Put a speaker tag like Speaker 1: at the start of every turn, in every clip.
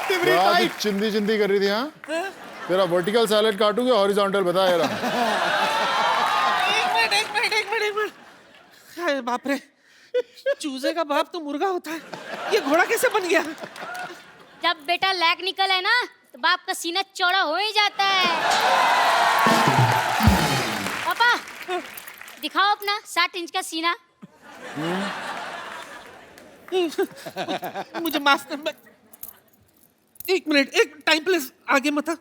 Speaker 1: चिंदी चिंदी कर रही थी। हाँ, तेरा वर्टिकल सैलेड काटूंगी, हॉरिजॉन्टल बता यार।
Speaker 2: एक मिनट। अरे बाप रे, चूजे का बाप तो मुर्गा होता है, ये घोड़ा कैसे बन गया?
Speaker 3: जब बेटा लैग निकल है ना तो बाप का सीना चौड़ा हो ही जाता है। पापा दिखाओ अपना 60 इंच का सीना।
Speaker 2: मुझे माफ कर, एक मिनट, एक टाइम प्लीज, आगे मत आ।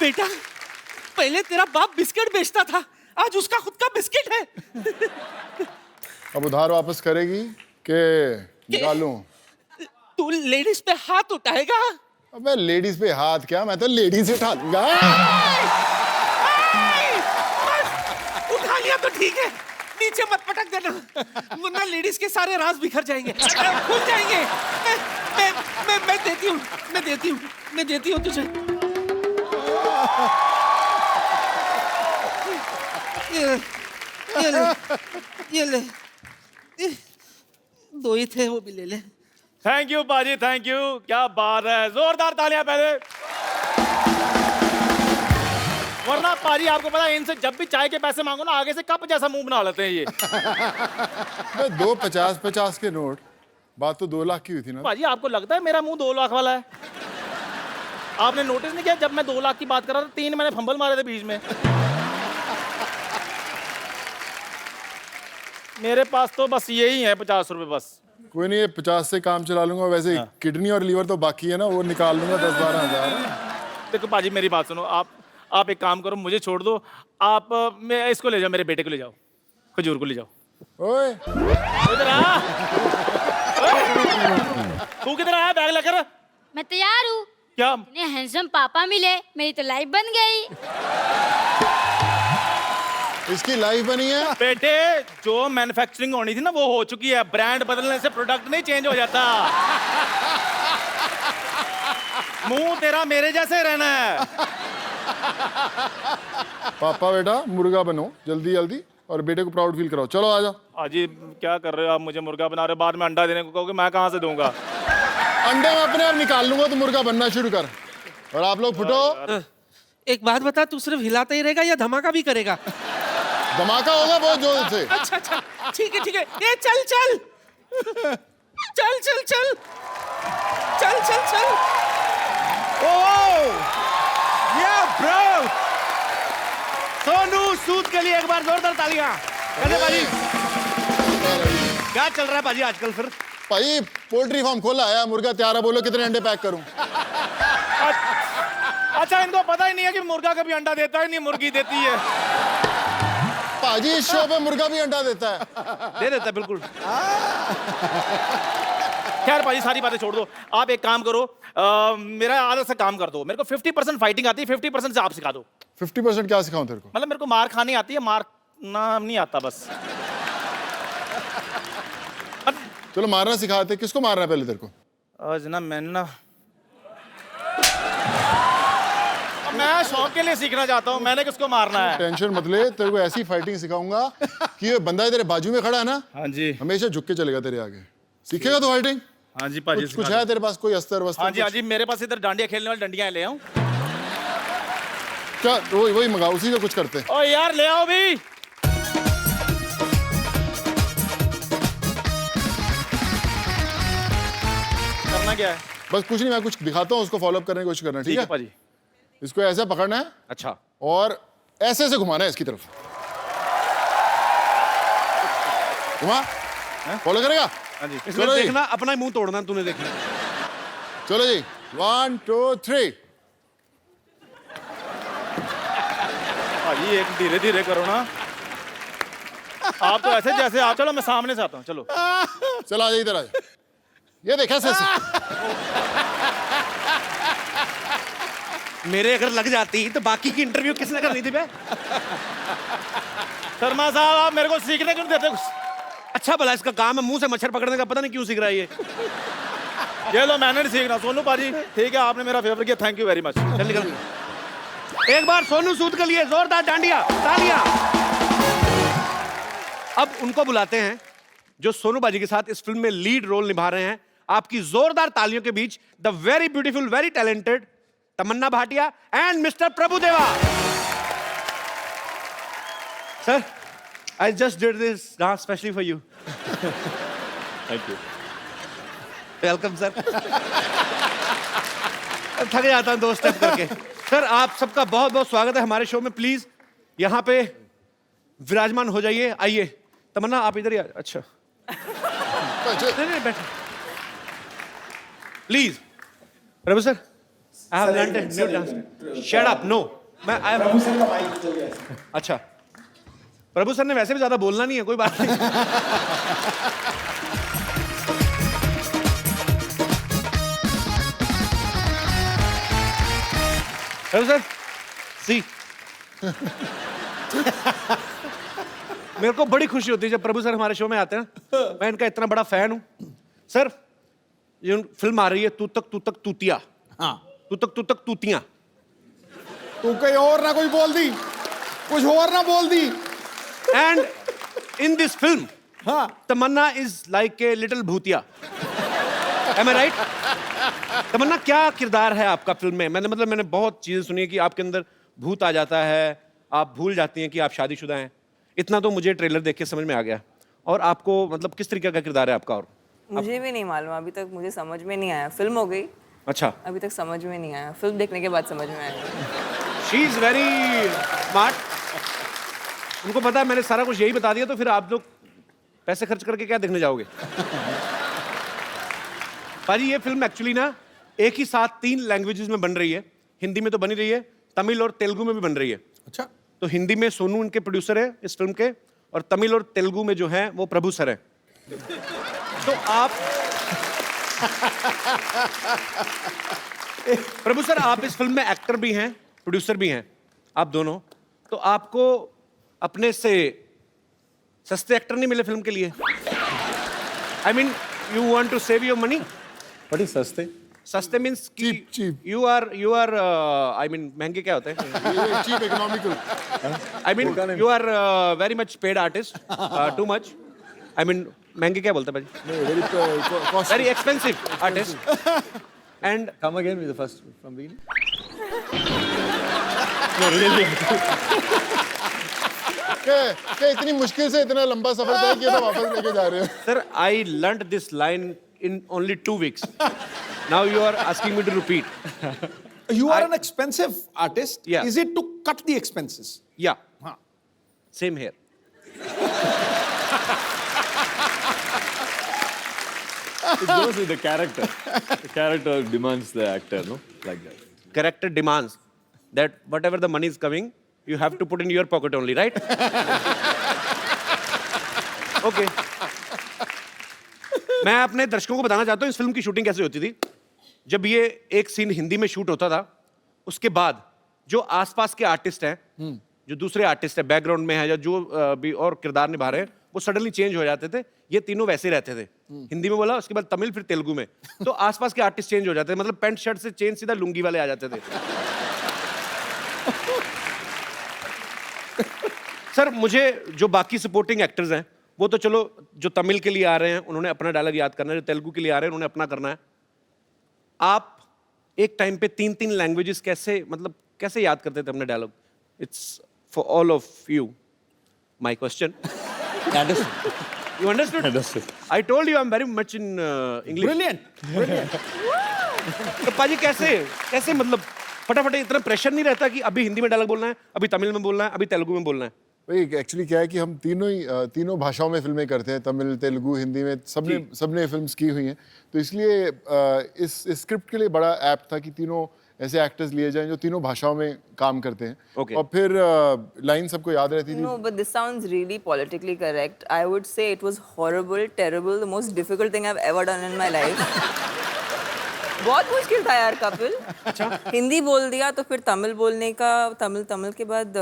Speaker 2: बेटा, पहले तेरा बाप बिस्किट बेचता था, आज उसका खुद का बिस्किट है।
Speaker 1: अब उधार वापस करेगी के निकालूं?
Speaker 2: तू लेडीज पे हाथ उठाएगा?
Speaker 1: अबे लेडीज पे हाथ क्या, मैं तो लेडीज उठा लूंगा।
Speaker 2: उठा लिया तो ठीक है, नीचे मत पटक देना, वरना लेडीज के सारे राज बिखर जाएंगे, खुल जाएंगे। मैं देती हूँ तुझे। ये ले, दो ही थे, वो भी ले ले।
Speaker 4: थैंक यू पाजी, थैंक यू। क्या बात है, जोरदार तालियां पहले। वरना पाजी आपको पता है, इनसे जब भी चाय के पैसे मांगो ना, आगे से कप जैसा मुंह बना लेते हैं ये।
Speaker 1: 2 50-50 के नोट, बात तो 2 लाख की हुई थी ना।
Speaker 4: पाजी आपको लगता है मेरा मुंह 2 लाख वाला है? आपने नोटिस नहीं किया, जब मैं 2 लाख की बात कर रहा था 3 मैंने फंबल मारे थे बीच में। मेरे पास तो बस यही है 50 रुपए बस।
Speaker 1: कोई नहीं, ये 50 से काम चला लूंगा। वैसे किडनी और लीवर तो बाकी है ना, वो निकाल लूंगा 10-12 हजार।
Speaker 4: देखो पाजी मेरी बात सुनो, आप एक काम करो, मुझे छोड़ दो। आप मैं इसको ले जाओ, मेरे बेटे को ले जाओ, खजूर को ले जाओ।
Speaker 1: ओए
Speaker 4: इधर आ। तू किधर आया बैग लेकर?
Speaker 3: मैं तैयार हूँ।
Speaker 4: क्या?
Speaker 3: इतने हैंडसम पापा मिले, मेरी तो लाइफ बन गई।
Speaker 1: इसकी लाइफ बनी है
Speaker 4: बेटे, जो मैन्युफैक्चरिंग होनी थी ना वो हो चुकी है। ब्रांड बदलने से प्रोडक्ट नहीं चेंज हो जाता। मुंह तेरा मेरे जैसे रहना है।
Speaker 1: पापा बेटा मुर्गा बनो जल्दी जल्दी, और बेटे को प्राउड फील कराओ। चलो आजा।
Speaker 4: अजी क्या कर रहे हो आप? मुझे मुर्गा बना रहे हो, बाद में अंडा देने को कहोगे, मैं कहाँ से दूंगा?
Speaker 1: अंडे में अपने आप निकाल लूंगा, तो मुर्गा बनना शुरू कर। और आप लोग फुटो।
Speaker 2: एक बात बता, तू सिर्फ हिलाता ही रहेगा या धमाका भी करेगा?
Speaker 1: धमाका होगा बहुत जोर से।
Speaker 2: अच्छा, ठीक है। ये चल।
Speaker 4: ब्रो, सोनू सूद के लिए एक बार जोरदार तालियां। कैसे पाजी, क्या चल रहा है पाजी आजकल? फिर
Speaker 1: भाई पोल्ट्री फार्म खोला है, मुर्गा तैयार है, बोलो कितने अंडे पैक करूं?
Speaker 4: अच्छा, इनको पता ही नहीं है कि मुर्गा कभी अंडा देता है, नहीं मुर्गी देती है।
Speaker 1: पाजी इस शो पे मुर्गा भी अंडा देता है।
Speaker 4: दे देता है बिल्कुल। खैर पाजी सारी बातें छोड़ दो, आप एक काम करो, मेरा आधा सा काम कर दो। मेरे को 50% फाइटिंग आती है, 50% से आप सिखा दो।
Speaker 1: 50% क्या सिखाऊं तेरे को?
Speaker 4: मतलब मेरे को मार खानी आती है, मारना नहीं आता बस।
Speaker 1: चलो मारना सिखाते। किसको मारना है पहले तेरे को?
Speaker 4: आज ना मैंने ना, मैं शौक के लिए सीखना चाहता हूँ, मैंने किसको मारना है।
Speaker 1: टेंशन मत ले, तेरे को ऐसी फाइटिंग सिखाऊंगा कि ये बंदा तेरे बाजू में खड़ा है ना,
Speaker 4: हाँ जी,
Speaker 1: हमेशा झुक के चलेगा तेरे आगे। सीखेगा तो फाइटिंग?
Speaker 4: हाँ जी पाजी।
Speaker 1: कुछ है तेरे पास कोई अस्तर वस्तर?
Speaker 4: हाँ जी, मेरे पास इधर डांडिया खेलने वाली डंडियां ले आऊं
Speaker 1: क्या? वही मंगाओ, उसी का कुछ करते।
Speaker 4: ओ यार ले आओ भी। करना क्या है?
Speaker 1: बस कुछ नहीं, मैं कुछ दिखाता हूँ, उसको फॉलो अप करने की कोशिश करना। ठीक है
Speaker 4: पाजी।
Speaker 1: इसको ऐसे पकड़ना है।
Speaker 4: अच्छा।
Speaker 1: और ऐसे से घुमाना है इसकी तरफ। घुमा, फॉलो करेगा?
Speaker 4: हाँ जी।
Speaker 5: इसमें देखना, अपना ही मुंह तोड़ना तूने, देखना।
Speaker 1: चलो जी, 1 2 3।
Speaker 4: भाई एक धीरे धीरे करो ना, आप तो ऐसे जैसे आप। चलो मैं सामने से आता हूँ, चलो
Speaker 1: चल आ जा इधर, आ जा। ये देख ऐसे।
Speaker 5: मेरे अगर लग जाती तो बाकी की इंटरव्यू किसने करनी थी बे?
Speaker 4: शर्मा साहब आप मेरे को सीखने क्यों देते कुछ?
Speaker 5: अच्छा भला इसका काम है मुंह से मच्छर पकड़ने का, पता नहीं क्यों सीख रहा है ये।
Speaker 4: ये लो, मैंने नहीं सीखना। सोनू पाजी ठीक है, आपने मेरा फेवर किया, थैंक यू वेरी मच।
Speaker 5: चल निकल। एक बार सोनू सूद के लिए जोरदार डांडिया, तालियां। अब उनको बुलाते हैं जो सोनू बाजी के साथ इस फिल्म में लीड रोल निभा रहे हैं। आपकी जोरदार तालियों के बीच the very beautiful, very talented Tamannaah Bhatia and mister Prabhudeva. Sir, I just did this dance especially for you.
Speaker 6: Thank you.
Speaker 5: Welcome sir. थक जाता हूं 2 स्टेप करके। सर, आप सबका बहुत बहुत स्वागत है हमारे शो में। प्लीज यहाँ पे विराजमान हो जाइए। आइए तमन्ना, आप इधर ही अच्छा नहीं बैठो please. Prabhu sir, I have learned a new dance. Shut up, no. मैं प्रभु सर का माइक चल गया। अच्छा, प्रभु सर ने वैसे भी ज्यादा बोलना नहीं है, कोई बात नहीं। प्रभु सर, सी मेरे को बड़ी खुशी होती है जब प्रभु सर हमारे शो में आते हैं। मैं इनका इतना बड़ा फैन हूं। सर, ये फिल्म आ रही है तू तक तूतिया।
Speaker 6: हाँ,
Speaker 5: तू तक तूतियां।
Speaker 6: तू कोई और ना कोई बोल दी, कुछ और ना बोल दी।
Speaker 5: And in this film,
Speaker 6: हाँ,
Speaker 5: तमन्ना is like a little भूतिया। Am I right? तमन्ना, क्या किरदार है आपका फिल्म में? मैंने बहुत चीजें सुनी है कि आपके अंदर भूत आ जाता है, आप भूल जाती हैं कि आप शादीशुदा हैं। इतना तो मुझे ट्रेलर देख के समझ में आ गया। और आपको मतलब किस तरीके का किरदार है आपका? और
Speaker 7: मुझे भी नहीं मालूम, अभी तक मुझे समझ में नहीं आया। फिल्म हो गई,
Speaker 5: अच्छा,
Speaker 7: अभी तक समझ में नहीं आया। फिल्म देखने के बाद समझ में आया।
Speaker 5: She is very smart. उनको पता है मैंने सारा कुछ यही बता दिया, तो फिर आप लोग पैसे खर्च करके क्या देखने जाओगे? पाजी, ये फिल्म एक्चुअली ना एक ही साथ 3 लैंग्वेजेस में बन रही है। हिंदी में तो बनी रही है, तमिल और तेलुगु में भी बन रही है।
Speaker 6: अच्छा,
Speaker 5: तो हिंदी में सोनू इनके प्रोड्यूसर है इस फिल्म के, और तमिल और तेलुगु में जो है वो प्रभु सर है। तो आप प्रभु सर, आप इस फिल्म में एक्टर भी हैं, प्रोड्यूसर भी हैं, आप दोनों। तो आपको अपने से सस्ते एक्टर नहीं मिले फिल्म के लिए? I mean, you want to save your money.
Speaker 6: What is सस्ते?
Speaker 5: सस्ते means
Speaker 1: Cheap.
Speaker 5: You are I mean, महंगे क्या होते हैं?
Speaker 1: Cheap economical.
Speaker 5: I mean, you are very much paid artist, too much. I mean, महंगे क्या बोलते हैं भाई? Very expensive artist. And
Speaker 6: Come again with the first from beginning.
Speaker 1: क्या इतनी मुश्किल से इतना लंबा सफर तय किया तो वापस लेके जा रहे हो?
Speaker 5: sir, I learned this line in only 2 weeks. Now you are asking me to repeat.
Speaker 6: You are an expensive artist.
Speaker 5: Yeah.
Speaker 6: Is it to cut the expenses?
Speaker 5: Yeah,
Speaker 6: Huh.
Speaker 5: same here.
Speaker 8: It goes with the character. The character demands the actor, no? Like that.
Speaker 5: Character demands that whatever the money is coming, you have to put in your pocket only, right? Okay. मैं अपने दर्शकों को बताना चाहता हूँ इस film की shooting कैसे होती थी। जब ये एक सीन हिंदी में शूट होता था, उसके बाद जो आसपास के आर्टिस्ट हैं, जो दूसरे आर्टिस्ट हैं, बैकग्राउंड में है या जो भी और किरदार निभा रहे हैं, वो सडनली चेंज हो जाते थे। ये तीनों वैसे रहते थे। हिंदी में बोला, उसके बाद तमिल, फिर तेलुगु में। तो आसपास के आर्टिस्ट चेंज हो जाते थे, मतलब पैंट शर्ट से चेंज सीधा लुंगी वाले आ जाते थे। सर, मुझे जो बाकी सपोर्टिंग एक्टर्स हैं, वो तो चलो, जो तमिल के लिए आ रहे हैं उन्होंने अपना डायलॉग याद करना है, जो तेलुगु के लिए आ रहे हैं उन्होंने अपना करना है। आप एक टाइम पे 3-3 लैंग्वेजेस कैसे याद करते थे अपने dialogue? It's for all of you my question. You understood?
Speaker 8: Understood.
Speaker 5: I told you I'm very much in English.
Speaker 6: Brilliant.
Speaker 5: तो पाजी कैसे मतलब फटाफट इतना प्रेशर नहीं रहता कि अभी हिंदी में डायलॉग बोलना है, अभी तमिल में बोलना है, अभी तेलुगु में बोलना है?
Speaker 1: भाई एक्चुअली क्या है कि हम तीनों भाषाओं में फिल्में करते हैं, तमिल, तेलुगु, हिंदी में सबने फिल्म्स की हुई हैं। तो इसलिए इस स्क्रिप्ट के लिए बड़ा ऐप्ट था कि तीनों ऐसे एक्टर्स लिए जाएं जो तीनों भाषाओं में काम करते हैं।
Speaker 5: Okay.
Speaker 1: और फिर लाइन सबको याद रहती थी।
Speaker 7: No, but this sounds really politically correct. I would say it was horrible, terrible, the most difficult thing I've ever done in my life. बहुत मुश्किल था यार कपिल। अच्छा। हिंदी बोल दिया तो फिर तमिल बोलने का, तमिल के बाद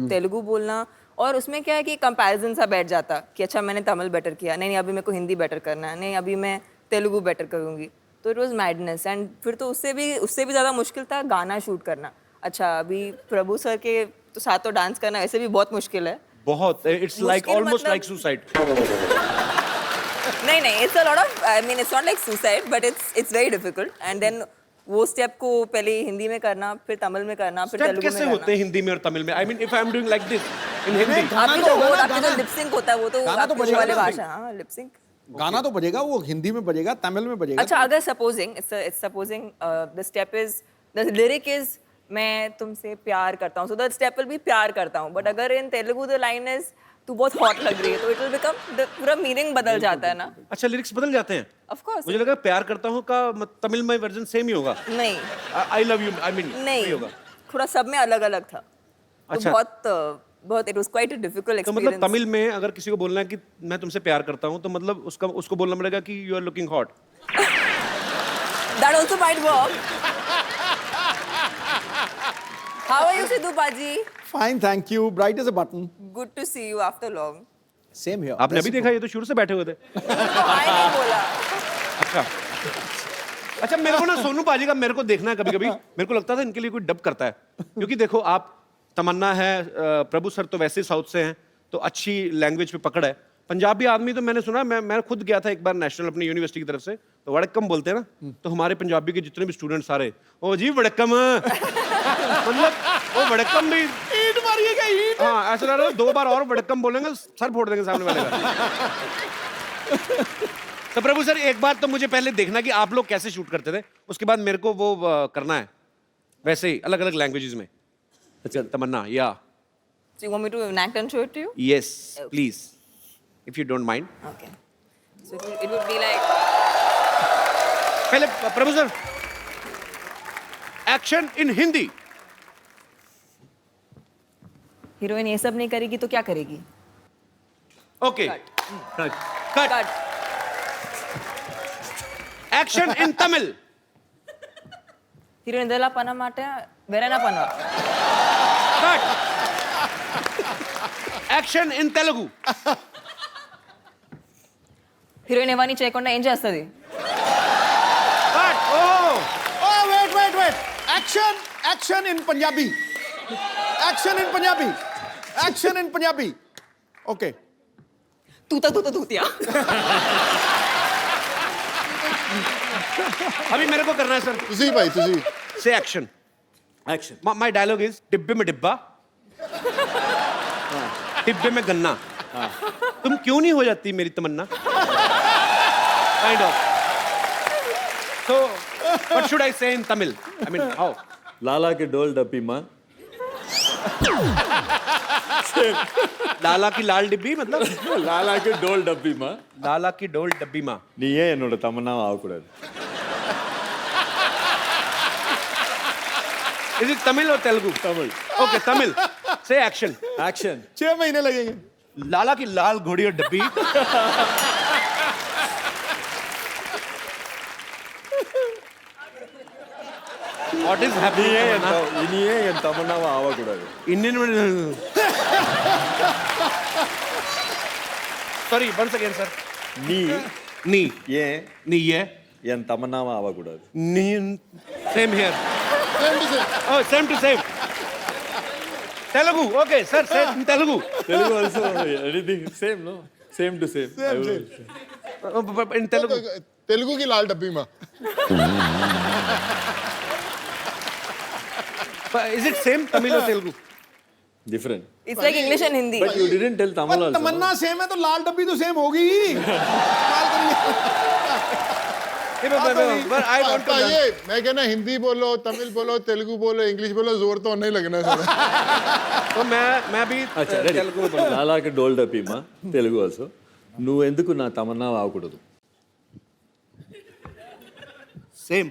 Speaker 7: तेलुगु बोलना, और उसमें क्या है कि कंपैरिजन सा बैठ जाता कि अच्छा मैंने तमिल बेटर किया, नहीं अभी मेरे को हिंदी बेटर करना है, नहीं अभी मैं तेलुगु बेटर करूँगी। तो इट वाज मैडनेस। एंड फिर तो उससे भी ज़्यादा मुश्किल था गाना शूट करना। अच्छा, अभी प्रभु सर के तो साथ तो डांस करना ऐसे भी बहुत मुश्किल है,
Speaker 5: बहुत, इट्स लाइक
Speaker 7: मुश्किल
Speaker 5: ऑलमोस्ट
Speaker 7: मतलब-
Speaker 5: लाइक सुसाइड।
Speaker 7: नहीं, it's a lot of, I mean, it's not like suicide, but it's very difficult. And then वो स्टेप को पहले हिंदी में करना, फिर तमिल में करना, फिर
Speaker 5: स्टेप
Speaker 7: तेलुगु
Speaker 5: कैसे
Speaker 7: में
Speaker 5: होते
Speaker 7: करना।
Speaker 5: हैं हिंदी में और तमिल में? I mean if I am doing like this in Hindi,
Speaker 6: गाना
Speaker 7: आपकी
Speaker 6: तो
Speaker 7: जो
Speaker 6: होगा ना,
Speaker 7: आपकी जो
Speaker 6: गाना-
Speaker 7: लिप सिंक होता है वो तो
Speaker 6: गाना तो
Speaker 7: आपकी
Speaker 6: बजेगा
Speaker 7: वाली
Speaker 6: ना।
Speaker 7: भाषा, हाँ, लिप सिंक।
Speaker 6: गाना तो बजेगा, वो हिंदी में बजेगा, तमिल में बजेगा।
Speaker 7: अच्छा, अगर supposing it's supposing the step is, the lyric is मैं तुमसे प्यार करता हूँ, so the step will be प्यार करता हूँ, बट अगर इन तेलुगु द लाइन इज तू बहुत हॉट लग रही है, तो इट विल बिकम, पूरा मीनिंग बदल जाता है ना।
Speaker 5: अच्छा लिरिक्स बदल जाते हैं?
Speaker 7: Of course.
Speaker 5: मुझे लगा प्यार करता हूँ का तमिल में वर्जन सेम ही होगा।
Speaker 7: नहीं
Speaker 5: I love you, I mean
Speaker 7: नहीं,
Speaker 5: होगा।
Speaker 7: थोड़ा सब में अलग अलग था। तो
Speaker 5: अच्छा।
Speaker 7: बहुत it was quite a difficult
Speaker 5: तो मतलब तमिल में अगर किसी को बोलना है कि मैं तुमसे प्यार करता हूँ, तो मतलब उसको बोलना पड़ेगा कि you are looking hot.
Speaker 7: That also might work. How are you Sidhu पाजी?
Speaker 6: Fine, thank you, bright as a button.
Speaker 7: Good to see you after long.
Speaker 6: Same here.
Speaker 5: आपने अभी देखा, ये तो शुरू से बैठे हुए थे।
Speaker 7: हाय नहीं बोला।
Speaker 5: अच्छा अच्छा, मेरे को ना सोनू पाजी का मेरे को देखना है कभी कभी। मेरे को लगता था इनके लिए कोई डब करता है, क्योंकि देखो आप, तमन्ना है, प्रभु सर तो वैसे साउथ से हैं, तो अच्छी लैंग्वेज पे पकड़ है। पंजाबी आदमी तो मैंने सुना, मैं खुद गया था एक बार नेशनल अपनी यूनिवर्सिटी की तरफ से, तो वड़क्कम बोलते हैं ना, तो हमारे पंजाबी के जितने भी स्टूडेंट सारे, ओ जी वड़क्कम, मतलब वो वड़क्कम भी
Speaker 6: ईंट मारिएगा, ईंट।
Speaker 5: हाँ, ऐसा लग रहा है 2 बार और वड़क्कम बोलेंगे सर फोड़ देंगे सामने वाले का। तो प्रभु सर, एक बात तो मुझे पहले देखना कि आप लोग कैसे शूट करते थे, उसके बाद मेरे को वो करना है वैसे ही अलग अलग लैंग्वेजेस में। अच्छा तमन्ना, या
Speaker 7: So you want me to enact and show it to you?
Speaker 5: Yes please if you don't mind.
Speaker 7: Okay. So it would be like,
Speaker 5: पहले Prabhu sir, action in Hindi.
Speaker 7: Heroine ये सब नहीं करेगी तो क्या करेगी?
Speaker 5: Okay cut.
Speaker 7: Cut.
Speaker 5: Action in Tamil.
Speaker 7: Heroine ಇದೆಲ್ಲ ಪನ ಮಾಟ ಬೇರೆನ ಪನ.
Speaker 5: Cut. Action in Telugu.
Speaker 7: Heroine ఇవన్నీ చేయకుండా ఏం చేస్తుంది?
Speaker 5: Cut.
Speaker 6: Oh, wait. Action in Punjabi. Action in Punjabi. Okay.
Speaker 7: तूतिया.
Speaker 5: अभी मेरे को करना है सर।
Speaker 1: तुसी भाई तुसी
Speaker 5: से action.
Speaker 8: Action.
Speaker 5: My dialogue is, डिब्बे में डिब्बा, डिब्बे में गन्ना, तुम क्यों नहीं हो जाती मेरी तमन्ना, kind of. So what should I say in Tamil? I mean, how?
Speaker 8: Lala ke dol dappi ma.
Speaker 5: लाला की लाल डिब्बी मतलब
Speaker 8: Lala ke dol dappi ma.
Speaker 5: लाला की डोल डब्बी माँ।
Speaker 8: நீயே என்னோட தமன்னாவை ஆகக்கூடாது.
Speaker 5: Is it Tamil or Telugu?
Speaker 8: Tamil.
Speaker 5: Okay, Tamil. Say action.
Speaker 8: Action.
Speaker 6: 6 महीने लगेंगे।
Speaker 5: लाला की लाल घोड़ी और डब्बी। What is happening?
Speaker 8: இனியே என் தமன்னாவை ஆகக்கூடாது.
Speaker 5: Indian. Sorry, once again, sir.
Speaker 8: நீ
Speaker 5: Knee.
Speaker 8: ஏன்
Speaker 5: Knee, yeah.
Speaker 8: என் தமன்னாவை ஆகக்கூடாது.
Speaker 5: Knee. Same here. Oh, same to same. Telugu. Okay, sir. Same Telugu.
Speaker 8: Telugu also anything same, no? Same to same.
Speaker 5: In Telugu.
Speaker 1: Telugu की लाल डब्बी माँ
Speaker 5: Is it same Tamil or Telugu?
Speaker 8: Different.
Speaker 7: It's like English and Hindi.
Speaker 8: But you didn't tell Tamil also.
Speaker 6: Tamannaah same है तो लाल डब्बी तो same होगी ही।
Speaker 5: But I want to learn.
Speaker 1: ये मैं कहना हिंदी बोलो, तमिल बोलो, तेलुगु बोलो, इंग्लिश बोलो, जोर तो नहीं लगना सर।
Speaker 5: तो मैं भी
Speaker 8: अच्छा రెడీ లాలాకి డోల్ డబ్బీమా తెలుగు ఆల్సో నువ్వు ఎందుకు నా తమన్నావు ఆగకూడదు
Speaker 5: सेम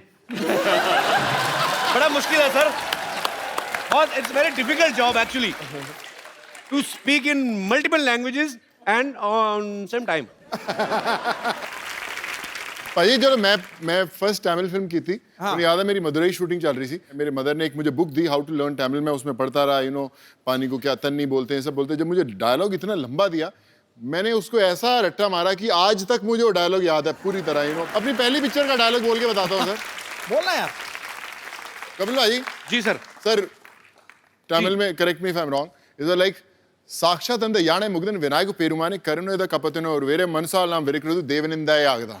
Speaker 5: बड़ा मुश्किल है सर और it's very difficult job actually to speak in multiple languages and on same time
Speaker 1: भाई जो मैं फर्स्ट तमिल फिल्म की थी मुझे याद है मेरी मदुरई शूटिंग चल रही थी मेरे मदर ने एक मुझे बुक दी हाउ टू लर्न तमिल मैं उसमें पढ़ता रहा पानी को क्या तन्नी बोलते हैं सब बोलते हैं जब मुझे डायलॉग इतना लंबा दिया मैंने उसको ऐसा रट्टा मारा कि आज तक मुझे वो डायलॉग याद है पूरी तरह अपनी पहली पिक्चर का डायलॉग बोल के बताता हूँ सर
Speaker 6: बोलना यार।
Speaker 1: कपिल भाई
Speaker 5: जी सर
Speaker 1: सर तमिल में correct me if I am wrong is like ಸಾಕ್ಷಾತ್ ಅಂದ ಯಾಣೆ ಮುಗ್ದನ್ ವಿನಾಯಕ ಪೇರುಮಾನೆ ಕರುಣದ ಕಪತನ ಅವ್ರು ಬೇರೆ ಮನಸಾಲ್ ನಾವು ಬೆರಕಿರೋದು ದೇವನಿಂದಾಯೇ ಆಗದ.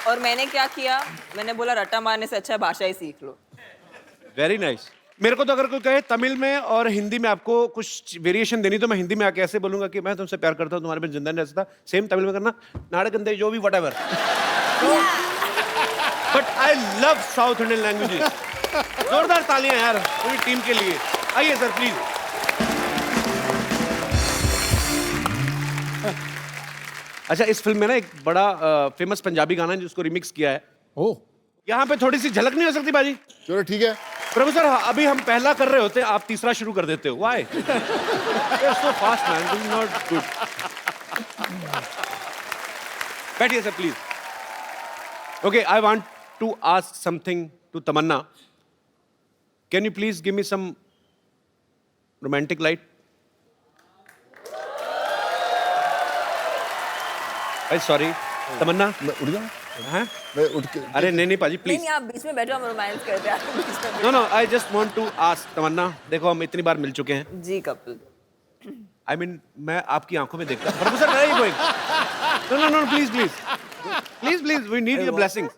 Speaker 7: और मैंने क्या किया, मैंने बोला रट्टा मारने से अच्छा भाषा ही सीख लो.
Speaker 5: Very nice. मेरे को तो अगर कोई कहे तमिल में और हिंदी में आपको कुछ वेरिएशन देनी तो मैं हिंदी में आके ऐसे बोलूंगा कि मैं तुमसे प्यार करता हूँ, तुम्हारे में जिंदा नहीं रह सकता. सेम तमिल में करना, नाड़कंदे जो भी whatever. But I love south Indian languages. जोरदार तालियां यार पूरी टीम के लिए. आइए सर प्लीज. अच्छा, इस फिल्म में ना एक बड़ा फेमस पंजाबी गाना है जिसको रिमिक्स किया है.
Speaker 6: ओ
Speaker 5: यहाँ पे थोड़ी सी झलक नहीं हो सकती बाजी?
Speaker 1: चलो ठीक है.
Speaker 5: प्रभु सर, अभी हम पहला कर रहे होते, आप तीसरा शुरू कर देते हो. Why? So fast man, this is not good. बैठिए sir please. Okay, I want to ask something to Tamannaah. Can you please give me some romantic light? I sorry Tamannaah.
Speaker 1: मैं उठ जाऊं?
Speaker 5: हैं?
Speaker 1: मैं उठ के
Speaker 5: अरे नहीं पाजी
Speaker 7: नहीं
Speaker 5: प्लीज.
Speaker 7: नहीं, आप बीच में बैठो, हम रोमांस करते हैं. आप बीच में
Speaker 5: no no, I just want to ask Tamannaah. देखो हम इतनी बार मिल चुके हैं.
Speaker 7: बैठो. जी कपिल.
Speaker 5: आई मीन मैं आपकी आंखों में देखता हूँ. Prabhu sir, where are you going? No no no, please please please please, we need your blessings.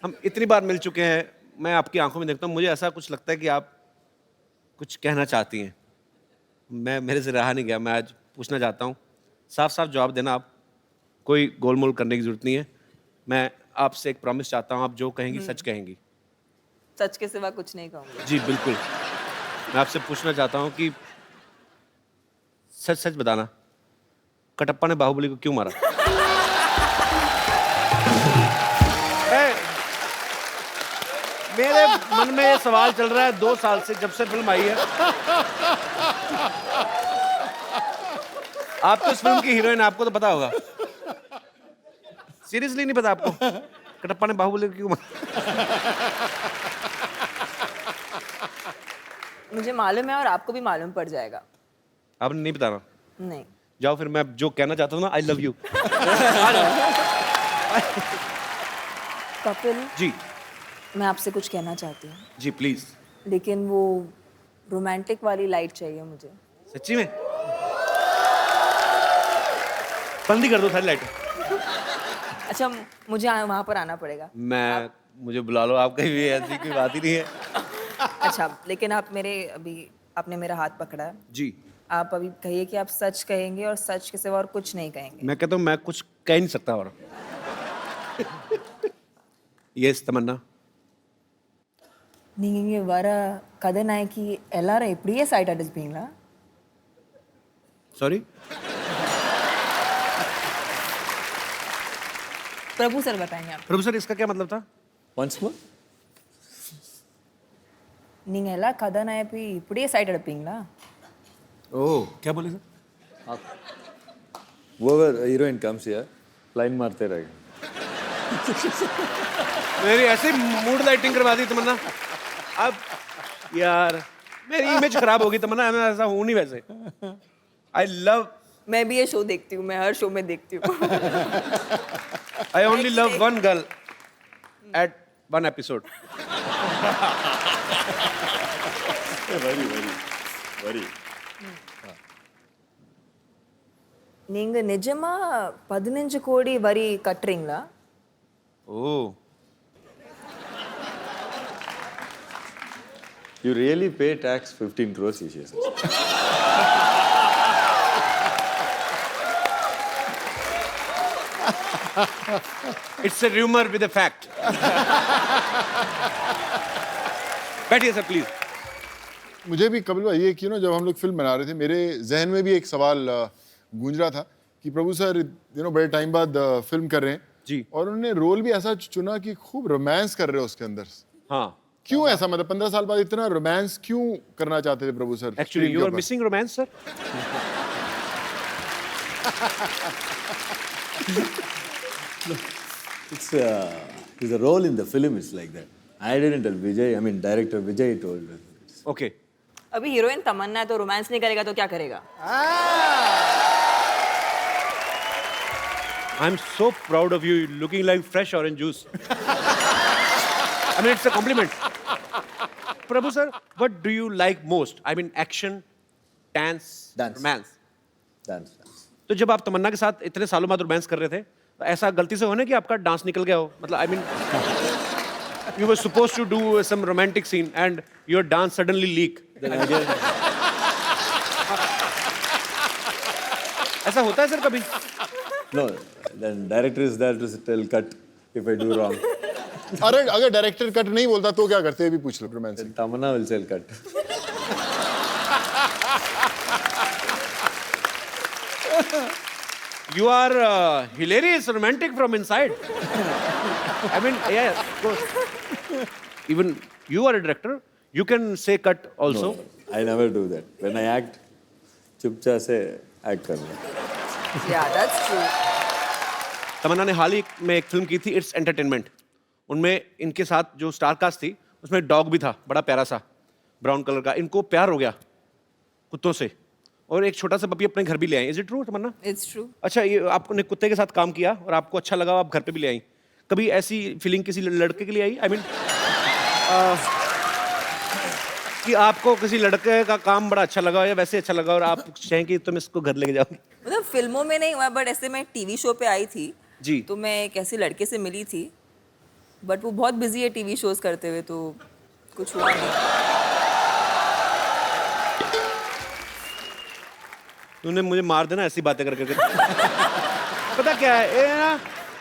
Speaker 5: हम इतनी बार मिल चुके हैं, मैं आपकी आंखों में देखता हूँ, मुझे ऐसा कुछ लगता है कि आप कुछ कहना चाहती हैं. मैं मेरे से रहा नहीं गया, मैं आज पूछना चाहता हूँ. साफ साफ जवाब देना आप, कोई गोलमोल करने की जरूरत नहीं है. मैं आपसे एक प्रॉमिस चाहता हूँ, आप जो कहेंगी सच कहेंगी.
Speaker 7: सच के सिवा कुछ नहीं कहूंगी.
Speaker 5: जी बिल्कुल. मैं आपसे पूछना चाहता हूँ कि सच सच बताना, कटप्पा ने बाहुबली को क्यों मारा? मेरे मन में ये सवाल चल रहा है 2 साल से, जब से फिल्म आई है. आप तो इस फिल्म की हीरोइन, आपको तो पता होगा. सीरियसली नहीं पता आपको कटप्पा ने बाहुबली को क्यों मारा?
Speaker 7: मुझे मालूम है और आपको भी मालूम पड़ जाएगा.
Speaker 5: आपने नहीं बताना.
Speaker 7: नहीं.
Speaker 5: जाओ फिर, मैं जो कहना चाहता हूँ ना, आई लव यू.
Speaker 7: कपिल,
Speaker 5: जी
Speaker 7: मैं आपसे कुछ कहना चाहती हूँ,
Speaker 5: जी प्लीज.
Speaker 7: लेकिन वो रोमांटिक वाली लाइट चाहिए मुझे.
Speaker 5: सच्ची में? बंद ही कर दो सारी लाइटें.
Speaker 7: अच्छा, मुझे वहाँ पर आना पड़ेगा.
Speaker 5: मुझे बुला लो, आप कहीं भी, ऐसी कोई बात ही नहीं है.
Speaker 7: अच्छा, लेकिन आप आपने मेरा हाथ पकड़ा है.
Speaker 5: जी.
Speaker 7: आप अभी कहिए कि आप सच कहेंगे और सच के सिवा और कुछ नहीं कहेंगे.
Speaker 5: मैं कहता हूँ मैं कुछ कह ही नहीं सकता और. यस तमन्ना.
Speaker 7: நீங்க வர கதாநாயகி எல்லாரும் இப்படியே சைட் அடிச்சுப்பீங்களா?
Speaker 5: सॉरी.
Speaker 7: प्रभु सर बताएंगे आप.
Speaker 5: प्रभु सर, इसका क्या मतलब था?
Speaker 8: Once more?
Speaker 7: நீங்க எல்லா கதாநாயகி இப்படியே சைட் அடிப்பீங்களா?
Speaker 5: ओह, क्या बोले sir?
Speaker 8: Whoever heroine comes here, line मारते रहेगा.
Speaker 5: मेरी ऐसे मूड लाइटिंग करवा दी तमन्ना. अब यार मेरी इमेज खराब होगी तमन्ना, मैं ऐसा हूँ नहीं वैसे. आई लव,
Speaker 7: मैं भी ये शो देखती हूँ, मैं हर शो में देखती हूँ.
Speaker 5: I only love one girl at one episode.
Speaker 8: Very.
Speaker 7: நீங்க நிஜமா 15 கோடி வரி கட்டுறீங்களா?
Speaker 5: Oh,
Speaker 8: You really pay tax 15 crores each year.
Speaker 5: It's a rumour with a fact. बैठिए सर प्लीज.
Speaker 1: मुझे भी कपिल भाई, ये कि ना जब हम लोग फिल्म बना रहे थे, मेरे जहन में भी एक सवाल गूंज रहा था कि प्रभु सर बड़े टाइम बाद फिल्म कर रहे हैं
Speaker 5: जी.
Speaker 1: और उन्होंने रोल भी ऐसा चुना कि खूब रोमांस कर रहे हो उसके अंदर.
Speaker 5: हाँ,
Speaker 1: क्यों ऐसा, मतलब 15 साल बाद इतना रोमांस क्यों करना चाहते थे Prabhu sir?
Speaker 5: Actually you are missing romance sir.
Speaker 8: It's the role in the film is like that. I didn't tell Vijay. I mean, director Vijay told us.
Speaker 5: Okay.
Speaker 7: अभी हीरोइन तमन्ना है तो रोमांस नहीं करेगा तो क्या करेगा?
Speaker 5: I'm so proud of you. You're looking like fresh orange juice. I mean, it's a compliment. Prabhu sir, what do you like most? I mean, action, dance,
Speaker 8: Dance.
Speaker 5: romance.
Speaker 8: Dance.
Speaker 5: तो जब आप तमन्ना के साथ इतने सालों बाद रोमांस कर रहे थे, तो ऐसा गलती से होने कि आपका डांस निकल गया हो? मतलब I mean, you were supposed to do some romantic scene and your dance suddenly leak.
Speaker 8: Then again,
Speaker 5: ऐसा होता है सर कभी?
Speaker 8: no. Then director is there to tell cut if I do wrong.
Speaker 1: अरे अगर डायरेक्टर कट नहीं बोलता तो क्या करते हैं भी पूछ लो romance
Speaker 8: Then Tamanna will tell cut.
Speaker 5: You are hilarious, romantic from inside. I mean, yeah, of course. Even you are a director. You can say cut also.
Speaker 8: No, I never do that. When I act, चुपचाप से act करना.
Speaker 7: Yeah, that's true.
Speaker 5: तमन्ना ने हाल ही में एक film की थी it's entertainment. उनमें इनके साथ जो स्टार कास्ट थी उसमें एक डॉग भी था, बड़ा प्यारा सा ब्राउन कलर का. इनको प्यार हो गया कुत्तों से और एक छोटा सा पपी अपने घर भी ले आई. Is it true Tamannaah?
Speaker 7: It's true.
Speaker 5: अच्छा, ये आपने कुत्ते के साथ काम किया और आपको अच्छा लगा, आप घर पे भी ले आई. कभी ऐसी फीलिंग किसी लड़के के लिए आई? आई मीन कि आपको किसी लड़के का काम बड़ा अच्छा लगा या वैसे अच्छा लगा और आप चाहें कि तुम इसको घर लेके जाओ?
Speaker 7: मतलब फिल्मों में नहीं हुआ, बट ऐसे मैं टीवी शो पे आई थी
Speaker 5: जी.
Speaker 7: तो मैं एक ऐसे लड़के से मिली थी, बट वो बहुत बिजी है टीवी शोज करते हुए, तो कुछ हुआ नहीं.
Speaker 5: तूने मुझे मार देना ऐसी बातें करके. पता क्या है, ये ना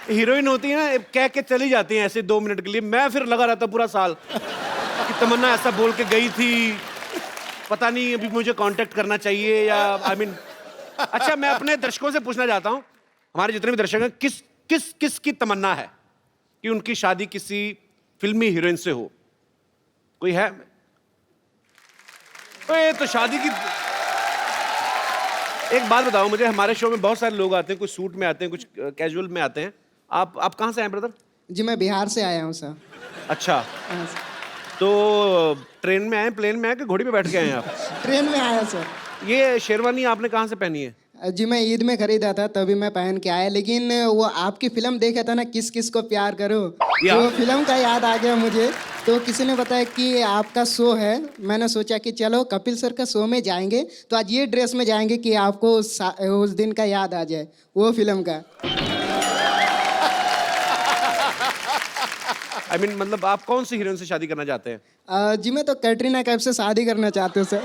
Speaker 5: हीरोइन होती है ना, कह के चली जाती हैं ऐसे 2 मिनट के लिए. मैं फिर लगा रहता पूरा साल कि तमन्ना ऐसा बोल के गई थी, पता नहीं अभी मुझे कांटेक्ट करना चाहिए या आई मीन. अच्छा, मैं अपने दर्शकों से पूछना चाहता हूँ, हमारे जितने भी दर्शक हैं, किस की तमन्ना है कि उनकी शादी किसी फिल्मी हीरोइन से हो? कोई है? ये तो शादी की. एक बात बताओ मुझे, हमारे शो में बहुत सारे लोग आते हैं, कुछ सूट में आते हैं, कुछ कैजुअल में आते हैं. आप कहाँ से आए ब्रदर?
Speaker 9: जी मैं बिहार से आया हूँ सर.
Speaker 5: अच्छा,
Speaker 9: हाँ, सर.
Speaker 5: तो ट्रेन में आए, प्लेन में आए कि घोड़ी पे बैठ के आए आप?
Speaker 9: ट्रेन में आया सर.
Speaker 5: ये शेरवानी आपने कहाँ से पहनी है?
Speaker 9: जी मैं ईद में खरीदा था तभी मैं पहन के आया, लेकिन वो आपकी फिल्म देखा था ना, किस किस को प्यार करो,
Speaker 5: या.
Speaker 9: तो फिल्म का याद आ गया मुझे. तो किसी ने बताया कि आपका शो है, मैंने सोचा कि चलो कपिल सर का शो में जाएंगे, तो आज ये ड्रेस में जाएंगे कि आपको उस दिन का याद आ जाए, वो फिल्म का.
Speaker 5: आई मीन मतलब आप कौन सी हीरोइन से शादी करना चाहते हैं?
Speaker 9: जी मैं तो कैटरीना कैफ से शादी करना चाहते हूँ सर.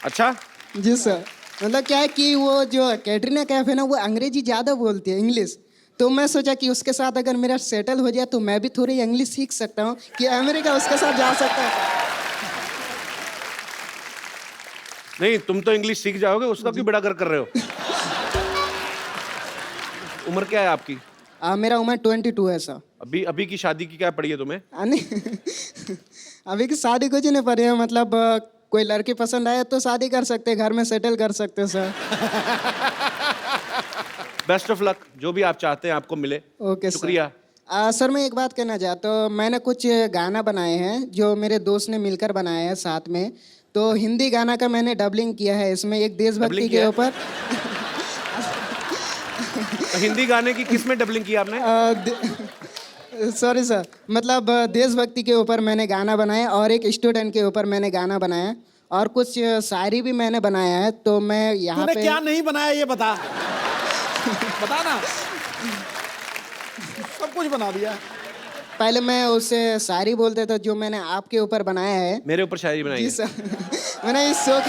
Speaker 5: अच्छा,
Speaker 9: जी सर. मतलब क्या है कि वो जो कैटरीना कैफ है ना, वो अंग्रेजी ज़्यादा बोलती है, इंग्लिश. तो मैं सोचा कि उसके साथ अगर मेरा सेटल हो जाए तो मैं भी थोड़ी इंग्लिश सीख सकता हूँ कि अमेरिका उसके साथ जा सकता हूँ.
Speaker 5: नहीं, तुम तो इंग्लिश सीख जाओगे, उसका क्यों बेड़ा कर रहे हो? उम्र क्या है आपकी?
Speaker 9: मेरा उम्र 22 है सर.
Speaker 5: अभी की शादी की क्या पड़ी है तुम्हें?
Speaker 9: नहीं अभी की शादी कुछ नहीं पड़ी है, मतलब कोई लड़की पसंद आए तो शादी कर सकते, घर में सेटल कर सकते सर.
Speaker 5: बेस्ट ऑफ लक, जो भी आप चाहते हैं आपको मिले.
Speaker 9: ओके
Speaker 5: शुक्रिया.
Speaker 9: सर मैं एक बात कहना चाहता हूँ, मैंने कुछ गाना बनाए हैं जो मेरे दोस्त ने मिलकर बनाए हैं साथ में. तो हिंदी गाना का मैंने डबलिंग किया है, इसमें एक देशभक्ति
Speaker 5: डबलिंग
Speaker 9: के
Speaker 5: किया?
Speaker 9: ऊपर.
Speaker 5: तो हिंदी गाने की किस में डबलिंग की आपने?
Speaker 9: सॉरी सर, मतलब देशभक्ति के ऊपर मैंने गाना बनाया और एक स्टूडेंट के ऊपर मैंने गाना बनाया और कुछ शायरी भी मैंने बनाया है. तो मैं यहाँ
Speaker 6: तूने
Speaker 9: पे
Speaker 6: क्या नहीं बनाया ये बता. बता ना. सब कुछ बना दिया.
Speaker 9: पहले मैं उससे शायरी बोलते थे जो मैंने आपके ऊपर बनाया है.
Speaker 5: मेरे ऊपर शायरी बनाई
Speaker 9: जी
Speaker 5: है?
Speaker 9: सर. मैंने इस शो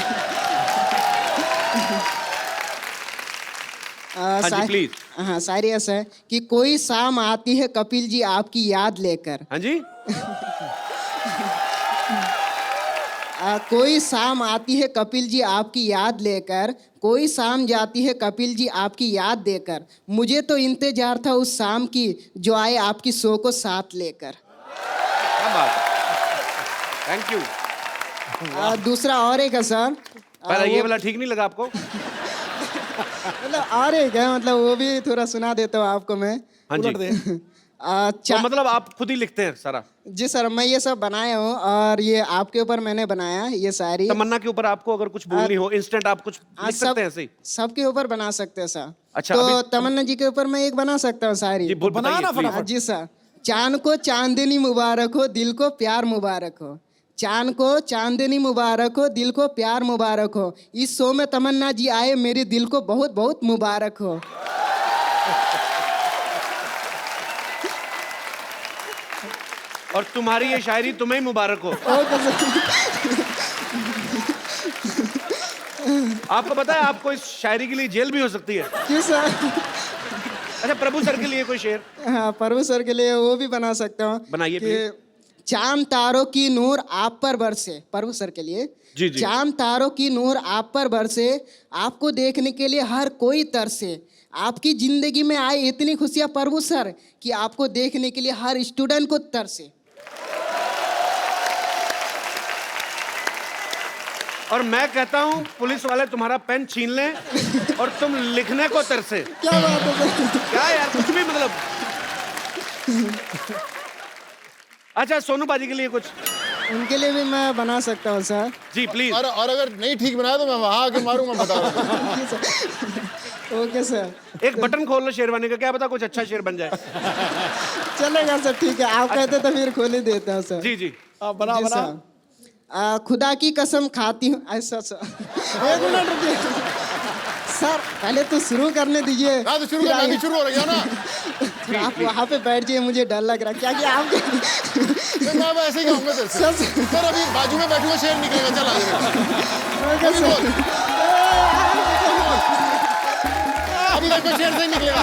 Speaker 5: हाँ जी, प्लीज.
Speaker 9: हाँ, शायरी ऐसा है कि कोई शाम आती है कपिल जी आपकी याद लेकर.
Speaker 5: हाँ जी.
Speaker 9: कोई शाम आती है कपिल जी आपकी याद लेकर, कोई शाम जाती है कपिल जी आपकी याद देकर, मुझे तो इंतजार था उस शाम की जो आए आपकी शो को साथ लेकर.
Speaker 5: क्या बात है, थैंक यू.
Speaker 9: दूसरा और एक है सर.
Speaker 5: ये वाला ठीक नहीं लगा आपको?
Speaker 9: मतलब और एक है, मतलब वो भी थोड़ा सुना देता हूँ आपको मैं.
Speaker 5: हाँ जी. तो मतलब आप खुद ही लिखते हैं सारा?
Speaker 9: जी सर, मैं ये सब बनाया हूँ और ये आपके ऊपर मैंने बनाया ये सारी.
Speaker 5: तमन्ना के ऊपर आपको अगर कुछ बोलनी हो इंस्टेंट आप कुछ लिख सकते हैं ऐसे ही?
Speaker 9: सबके ऊपर बना सकते हैं सर.
Speaker 5: अच्छा,
Speaker 9: तो तमन्ना जी के ऊपर मैं एक बना सकता हूँ सारी.
Speaker 5: जी, बोल
Speaker 6: बना ना
Speaker 5: बताइए,
Speaker 6: फटाफट.
Speaker 9: जी सर. चांद को चांदनी मुबारक हो, दिल को प्यार मुबारक हो। चांद को चांदनी मुबारक हो, दिल को प्यार मुबारक हो। इस शो में तमन्ना जी आए, मेरे दिल को बहुत बहुत मुबारक हो।
Speaker 5: और तुम्हारी ये शायरी तुम्हें ही मुबारक हो।
Speaker 9: Okay sir.
Speaker 5: आपको पता है आपको इस शायरी के लिए जेल भी हो सकती है।
Speaker 9: क्यों सर?
Speaker 5: अच्छा, प्रभु सर के लिए कोई शेर?
Speaker 9: हाँ, प्रभु सर के लिए वो भी बना सकता हूँ।
Speaker 5: बनाइए,
Speaker 9: कि चांद तारों की नूर आप पर बरसे, प्रभु सर के लिए।
Speaker 5: जी, जी।
Speaker 9: चांद तारों की नूर आप पर बरसे, आपको देखने के लिए हर कोई तरसे। आपकी जिंदगी में आए इतनी खुशियाँ प्रभु सर कि आपको देखने के लिए हर स्टूडेंट को तरसे।
Speaker 5: और मैं कहता हूँ पुलिस वाले तुम्हारा पेन छीन लें और तुम लिखने को तरसे।
Speaker 9: क्या बात है सर?
Speaker 5: क्या यार, कुछ भी मतलब। अच्छा, सोनू बाजी के लिए कुछ?
Speaker 9: उनके लिए भी मैं बना सकता हूँ सर।
Speaker 5: Ji please.
Speaker 1: और अगर नहीं ठीक बनाया तो मैं वहां आके मारूंगा, बता रहा हूं।
Speaker 9: Okay sir.
Speaker 5: एक बटन खोल लो शेरवानी का, क्या पता कुछ अच्छा शेर बन जाए।
Speaker 9: चलेगा सर, ठीक है। आप कहते तो फिर खोल ही देता हूँ सर।
Speaker 5: जी जी।
Speaker 6: बना
Speaker 9: जी
Speaker 6: बना।
Speaker 9: सर। खुदा की कसम खाती हूँ ऐसा सर। एक मिनट रुकिए सर, पहले तो शुरू करने दीजिए।
Speaker 1: हाँ तो शुरू कर, मैं भी शुरू हो गया ना।
Speaker 9: फिर आप वहाँ पे बैठ जाइए, मुझे डर लग रहा है। क्या कि आप
Speaker 1: मैं ऐसे ही कहूंगा तेरे से। सर अभी बाजू में बैठूंगा, शेर निकलेगा, चल आगे बोल। अभी देखो शेर से ही निकलेगा।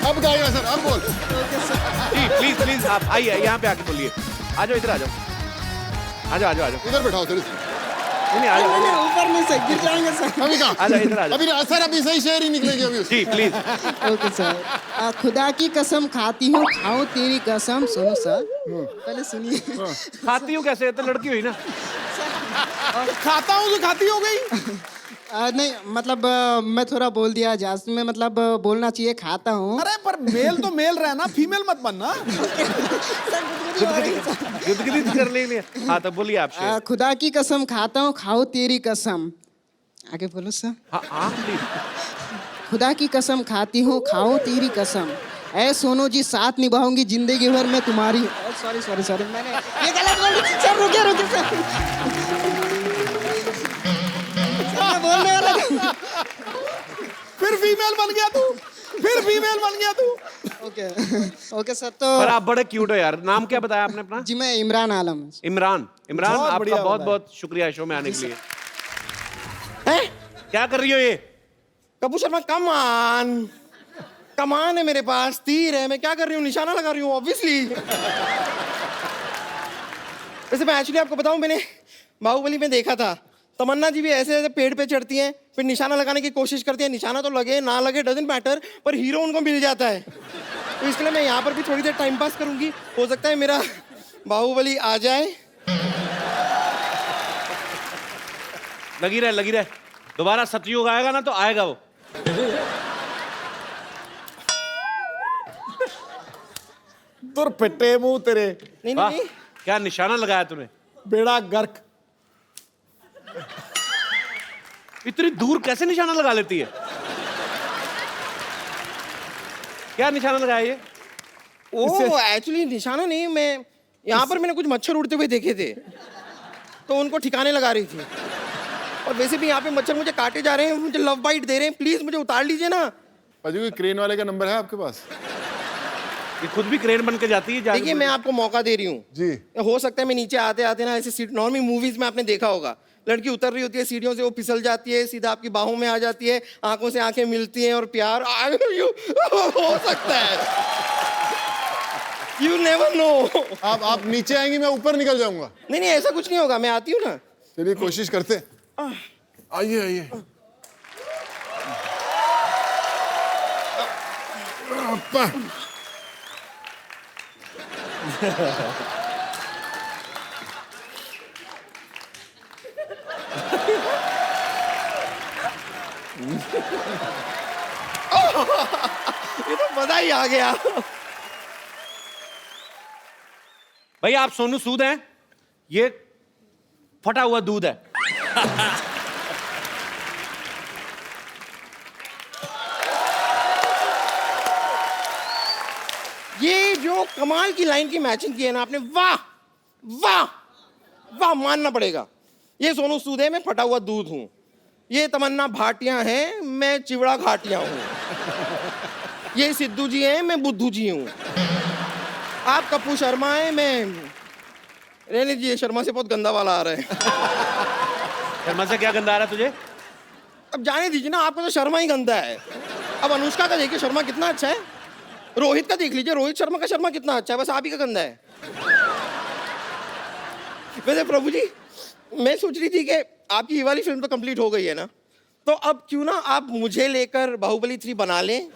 Speaker 1: अब गाएगा सर, अब बोल।
Speaker 5: जी प्लीज प्लीज, आप आइए यहाँ पे आके बोलिए। आ जाओ, इधर आ जाओ। आ जाओ आ जाओ आ जाओ।
Speaker 1: इधर बैठाओ सर।
Speaker 5: नहीं आ जाओ।
Speaker 9: नहीं, ऊपर नहीं सर, गिर जाएंगे सर।
Speaker 1: अभी कहाँ?
Speaker 5: आ जाओ, इधर आ जाओ।
Speaker 1: अभी सर अभी सही शेर ही निकलेगी अभी उसकी।
Speaker 5: जी प्लीज।
Speaker 9: Okay sir. खुदा की कसम खाती हूँ, खाऊं तेरी कसम। सुनो सर, पहले सुनिए।
Speaker 5: खाती हूँ कैसे, तो लड़की हुई ना।
Speaker 6: खाता हूँ तो खाती हो गई।
Speaker 9: नहीं मतलब मैं थोड़ा बोल दिया जास्त में, मतलब बोलना चाहिए खाता हूँ।
Speaker 6: अरे पर मेल तो मेल रहना, फीमेल मत बनना।
Speaker 5: गुदगुदी कर लेंगे। हाँ तो बोलिए आप शेर।
Speaker 9: खुदा की कसम खाता हूँ, खाओ तेरी कसम। आगे बोलो सर।
Speaker 5: हाँ हाँ प्लीज।
Speaker 9: खुदा की कसम खाती हूँ, खाओ तेरी कसम। ऐ सोनू जी, साथ निभाऊंगी जिंदगी भर मैं तुम्हारी। सॉरी सॉरी सॉरी, मैंने ये गलत बोल दी सर। रुकिए रुकिए सर, मैं बोलने वाला था।
Speaker 6: फिर फीमेल बन गया तू, फिर फीमेल बन गया तू।
Speaker 9: Okay okay sir. तो
Speaker 5: पर आप बड़े क्यूट हो यार। नाम क्या बताया आपने अपना?
Speaker 9: जी मैं इमरान आलम।
Speaker 5: इमरान। इमरान,
Speaker 6: बहुत
Speaker 5: आपका
Speaker 6: बढ़िया
Speaker 5: बहुत
Speaker 6: बताया।
Speaker 5: बहुत शुक्रिया शो में आने के लिए। हैं? क्या कर रही हो ये?
Speaker 10: कपूर शर्मा, कमान कमान है मेरे पास, तीर है। मैं क्या कर रही हूँ? निशाना लगा रही हूँ ऑब्वियसली। वैसे मैं एक्चुअली आपको बताऊं, मैंने बाहुबली में देखा था, तमन्ना जी भी ऐसे ऐसे पेड़ पे चढ़ती हैं, फिर निशाना लगाने की कोशिश करती हैं। निशाना तो लगे ना लगे डजंट मैटर, पर हीरो उनको मिल जाता है। तो इसलिए मैं यहाँ पर भी थोड़ी देर टाइम पास करूंगी। हो सकता है मेरा बाहुबली आ जाए।
Speaker 5: लगी रहे लगी रहे। दोबारा सतयुग आएगा ना तो आएगा वो।
Speaker 6: तुर पिट्टे मुंह तेरे।
Speaker 10: नहीं
Speaker 5: वाह,
Speaker 10: नहीं नहीं,
Speaker 5: क्या निशाना लगाया तूने।
Speaker 6: बेड़ा गर्क।
Speaker 5: इतनी दूर कैसे निशाना लगा लेती है? क्या निशाना लगाया ये?
Speaker 10: वो एक्चुअली निशाना नहीं, मैं यहाँ पर मैंने कुछ मच्छर उड़ते हुए देखे थे, तो उनको ठिकाने लगा रही थी। और वैसे भी यहाँ पे मच्छर मुझे काटे जा रहे हैं, मुझे लव बाइट दे रहे हैं। प्लीज मुझे उतार लीजिए ना।
Speaker 1: अजी कोई क्रेन वाले का नंबर है आपके पास?
Speaker 5: ये खुद भी क्रेन बन के जाती है।
Speaker 10: देखिए मैं आपको मौका दे रही हूँ
Speaker 1: जी।
Speaker 10: हो सकता है मैं नीचे आते आते ना ऐसे सीट, नॉर्मल मूवीज में आपने देखा होगा, लड़की उतर रही होती है सीढ़ियों से, वो फिसल जाती है, सीधा आपकी बाहों में आ जाती है, आंखों से आंखें मिलती हैं और प्यार हो सकता है। You never know.
Speaker 1: आप नीचे आएंगी, मैं ऊपर निकल जाऊंगा।
Speaker 10: नहीं नहीं, ऐसा कुछ नहीं होगा, मैं आती हूँ ना।
Speaker 1: चलिए कोशिश करते हैं। आइए आइए। अप्पा।
Speaker 10: ये तो मजा ही आ गया।
Speaker 5: भाई आप सोनू सूद हैं, ये फटा हुआ दूध है।
Speaker 10: कमाल की लाइन की मैचिंग की है ना आपने, वाह वाह वाह, मानना पड़ेगा। ये सोनू सूद है, मैं फटा हुआ दूध हूँ। ये तमन्ना भाटिया है, मैं चिवड़ा घाटिया हूँ। ये सिद्धू जी हैं, मैं बुद्धू जी हूँ। आप कप्पू शर्मा हैं, मैं रहने दीजिए, शर्मा से बहुत गंदा वाला आ रहा है।
Speaker 5: शर्मा से क्या गंदा आ रहा है तुझे?
Speaker 10: अब जाने दीजिए ना, आपका तो शर्मा ही गंदा है। अब अनुष्का का देखिए शर्मा कितना अच्छा है, रोहित का देख लीजिए, रोहित शर्मा का शर्मा कितना अच्छा है, बस आप ही का गंदा है। वैसे प्रभु जी, मैं सोच रही थी कि आपकी ये वाली फिल्म तो कंप्लीट हो गई है ना, तो अब क्यों ना आप मुझे लेकर बाहुबली 3 बना लें।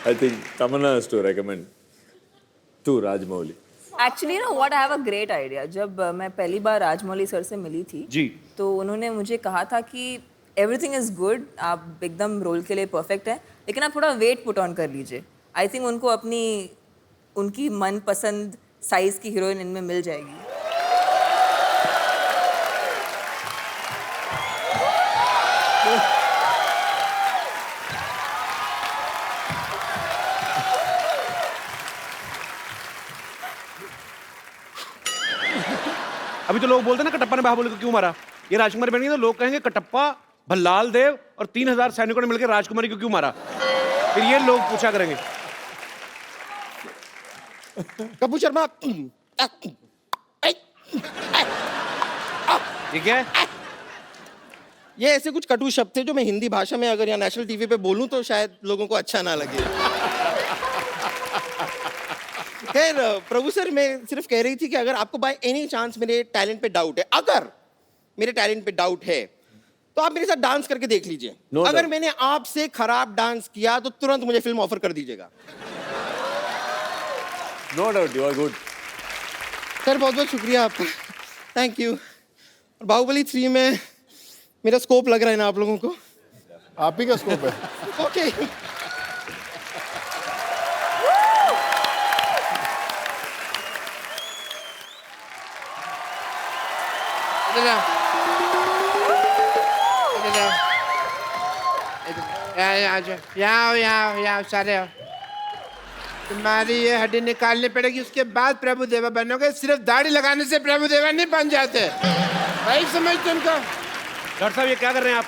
Speaker 8: I think Tamanna has to recommend to Rajmouli.
Speaker 7: Actually ना what I have a great idea. जब मैं पहली बार राजमौली सर से मिली थी
Speaker 5: जी,
Speaker 7: तो उन्होंने मुझे कहा था कि एवरीथिंग इज गुड, आप एकदम रोल के लिए परफेक्ट है, लेकिन आप थोड़ा वेट पुट ऑन कर लीजिए। आई थिंक उनको उनकी मनपसंद साइज की हीरोइन इनमें मिल जाएगी।
Speaker 5: अभी तो लोग बोलते हैं ना कटप्पा ने बाहुबली को क्यों मारा, ये राजकुमारी बन गई तो लोग कहेंगे कटप्पा, भल्लाल देव और 3000 सैनिकों ने मिलकर राजकुमारी को क्यों मारा, फिर ये लोग पूछा करेंगे।
Speaker 10: कपूर शर्मा,
Speaker 5: ये क्या है?
Speaker 10: ये ऐसे कुछ कटु शब्द थे जो मैं हिंदी भाषा में अगर यहाँ नेशनल टीवी पे बोलूं तो शायद लोगों को अच्छा ना लगे। खैर प्रभु सर, मैं सिर्फ कह रही थी कि अगर आपको बाय एनी चांस मेरे टैलेंट पे डाउट है, अगर मेरे टैलेंट पे डाउट है, तो आप मेरे साथ डांस करके देख लीजिए।
Speaker 8: No
Speaker 10: अगर
Speaker 8: doubt.
Speaker 10: मैंने आपसे खराब डांस किया तो तुरंत मुझे फिल्म ऑफर कर दीजिएगा।
Speaker 8: No doubt, you are good.
Speaker 10: Sir बहुत बहुत शुक्रिया आपका, थैंक यू। और बाहुबली 3 में मेरा स्कोप लग रहा है ना आप लोगों को?
Speaker 1: आप ही का स्कोप है।
Speaker 10: ओके।
Speaker 11: सारे तुम्हारी ये हड्डी निकालनी पड़ेगी, उसके बाद प्रभु देवा बनोगे। सिर्फ दाढ़ी लगाने से प्रभु देवा नहीं बन जाते, भाई समझ तुमको।
Speaker 5: डॉक्टर साहब ये क्या कर रहे हैं आप?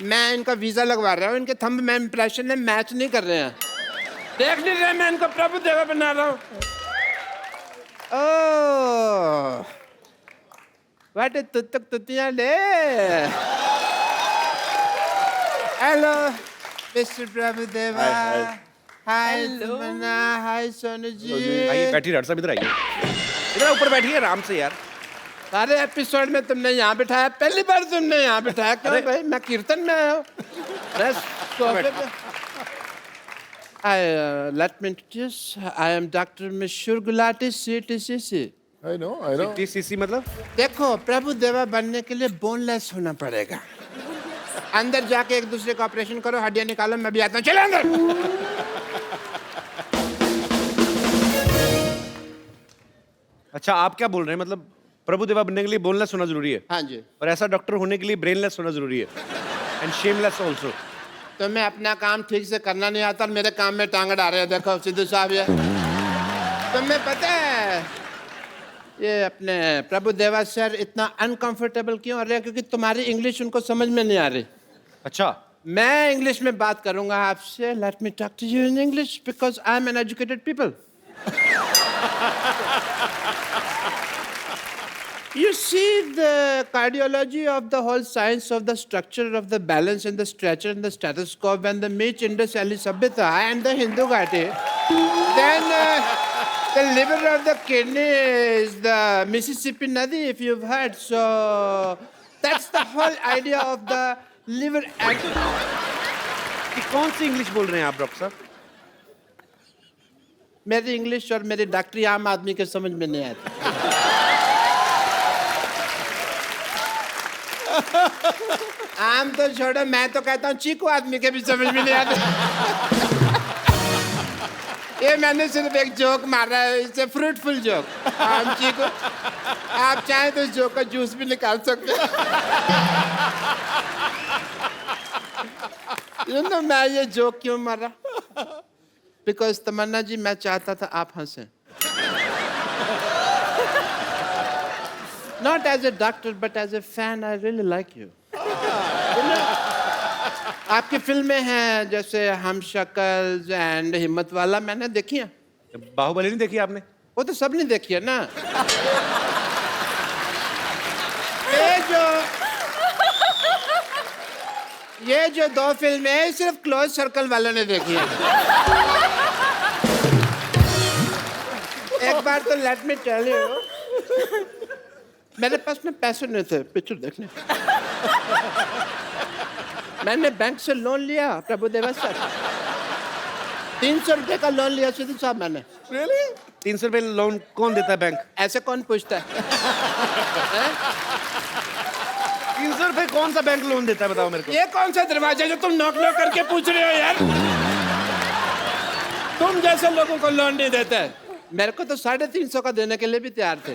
Speaker 11: मैं इनका वीजा लगवा रहा हूँ, इनके थंब में इंप्रेशन में मैच नहीं कर रहे हैं। देख नहीं रहे मैं इनको प्रभु देवा बना रहा हूँ। ओह वाटे तुतक तुतियां ले। हेलो मिस्टर प्रभु देवा। हाय तमन्ना, हाय सोनू जी।
Speaker 5: आइए बैठिए डॉक्टर साहब, इधर आइए, इधर ऊपर बैठिए आराम से यार।
Speaker 11: सारे एपिसोड में तुमने यहाँ बिठाया, पहली बार तुमने यहाँ बिठाया क्यों भाई? मैं कीर्तन में आया हूँ। Let me introduce. I am Dr. Mishur Gulati, CTCC.
Speaker 1: I know.
Speaker 5: TCC मतलब?
Speaker 11: देखो प्रभु देवा बनने के लिए बोनलेस होना पड़ेगा। अंदर जाके एक दूसरे का ऑपरेशन करो, हड्डियां निकालो, मैं भी आता हूँ। चलो अंदर।
Speaker 5: अच्छा आप क्या बोल रहे हैं, मतलब प्रभु देवा बनने के लिए बोनलेस होना जरूरी है?
Speaker 11: हाँ जी।
Speaker 5: और ऐसा डॉक्टर होने के लिए ब्रेनलेस होना जरूरी है, एंड शेमलेस ऑल्सो।
Speaker 11: तुम्हें अपना काम ठीक से करना नहीं आता, मेरे काम में टांग डाल रहे हो। देखो सिद्धू साहब, ये तुम्हें पता है ये अपने प्रभु देवा सर इतना अनकंफर्टेबल क्यों हो रहे हैं? क्योंकि तुम्हारी इंग्लिश उनको समझ में नहीं आ रही।
Speaker 5: अच्छा
Speaker 11: मैं इंग्लिश में बात करूंगा आपसे। Let me talk to you in English because I am an educated people. You see the cardiology of the whole science of the structure of the balance and the stretcher and the stethoscope and the Meech Indus Valley Sabhyata and the Hindu Ghati. Then the liver of the kidney is the Mississippi Nadi, if you've heard. So that's the whole idea of the liver.
Speaker 5: कौन सी English बोल रहे हैं आप doctor साहब?
Speaker 11: मेरी English और मेरी डॉक्टरी आम आदमी के समझ में नहीं आती। आम तो छोड़ो, मैं तो कहता हूँ चीकू आदमी के भी समझ में नहीं आते। ये मैंने सिर्फ एक जोक मारा है, इससे फ्रूटफुल जोक। आम चीकू, आप चाहें तो इस जोक का जूस भी निकाल सकते हैं। मैं ये जोक क्यों मारा? बिकॉज तमन्ना जी मैं चाहता था आप हंसें. Not as a doctor, but as a fan, I really like you. आपकी फिल्में हैं जैसे हम शक्ल एंड हिम्मत वाला मैंने देखी हैं.
Speaker 5: बाहुबली नहीं देखी आपने?
Speaker 11: वो तो सब ने देखी है ना. ये जो दो फिल्में हैं सिर्फ क्लोज सर्कल वालों ने देखी है. एक बार तो लेट मी टेल यू, मेरे पास में पैसे नहीं थे पिक्चर देखने. मैंने बैंक से लोन लिया प्रभुदेवा सर. 300 रुपए का लोन लिया सिद्धू साहब मैंने.
Speaker 5: Really? 300 रुपए लोन कौन देता है बैंक?
Speaker 11: ऐसे कौन पूछता है?
Speaker 5: 300 रुपए कौन सा बैंक लोन देता है बताओ मेरे को?
Speaker 11: ये कौन सा दरवाजा जो तुम नॉक नॉक करके पूछ रहे हो यार? तुम जैसे लोगों को लोन नहीं देता है. मेरे को तो 350 का देने के लिए भी तैयार थे,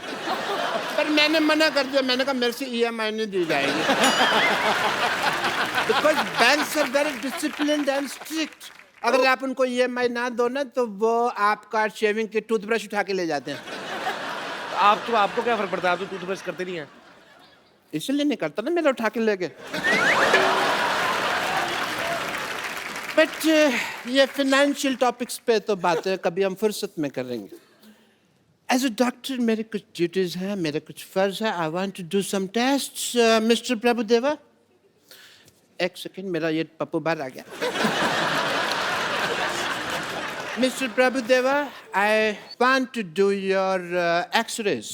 Speaker 11: पर मैंने मना कर दिया. मैंने कहा मेरे से EMI नहीं दी जाएगी. Because banks are very disciplined and strict. अगर आप उनको EMI ना दो ना तो वो आपका शेविंग की टूथब्रश उठा के ले जाते हैं.
Speaker 5: आपको क्या फर्क पड़ता है? आप तो टूथब्रश करते नहीं हैं.
Speaker 11: इसलिए नहीं करता ना, मेरा उठा के ले गए. बट ये फाइनेंशियल टॉपिक्स पे तो बातें कभी हम फुर्सत में करेंगे. एज अ डॉक्टर मेरे कुछ ड्यूटीज हैं, मेरे कुछ फर्ज है. I want to do some tests. Mister Prabhudeva, एक सेकंड, मेरा ये पप्पू बाहर आ गया. Mister Prabhudeva, I want to do your x-rays.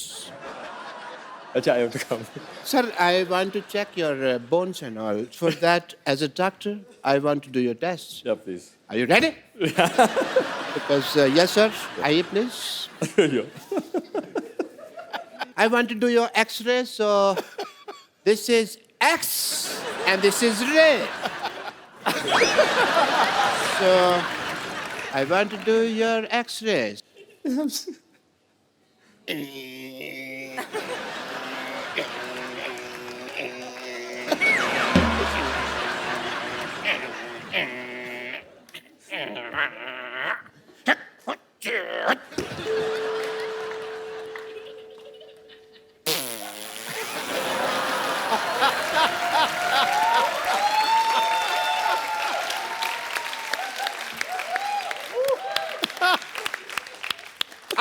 Speaker 8: अच्छा, I have to come.
Speaker 11: Sir, I want to check your bones and all. For that, as a doctor, I want to do your tests.
Speaker 8: Yeah, please.
Speaker 11: Are you ready? Because, yes, sir. Aye, please. I want to do your X-ray, so this is X and this is ray. So, I want to do your X-rays.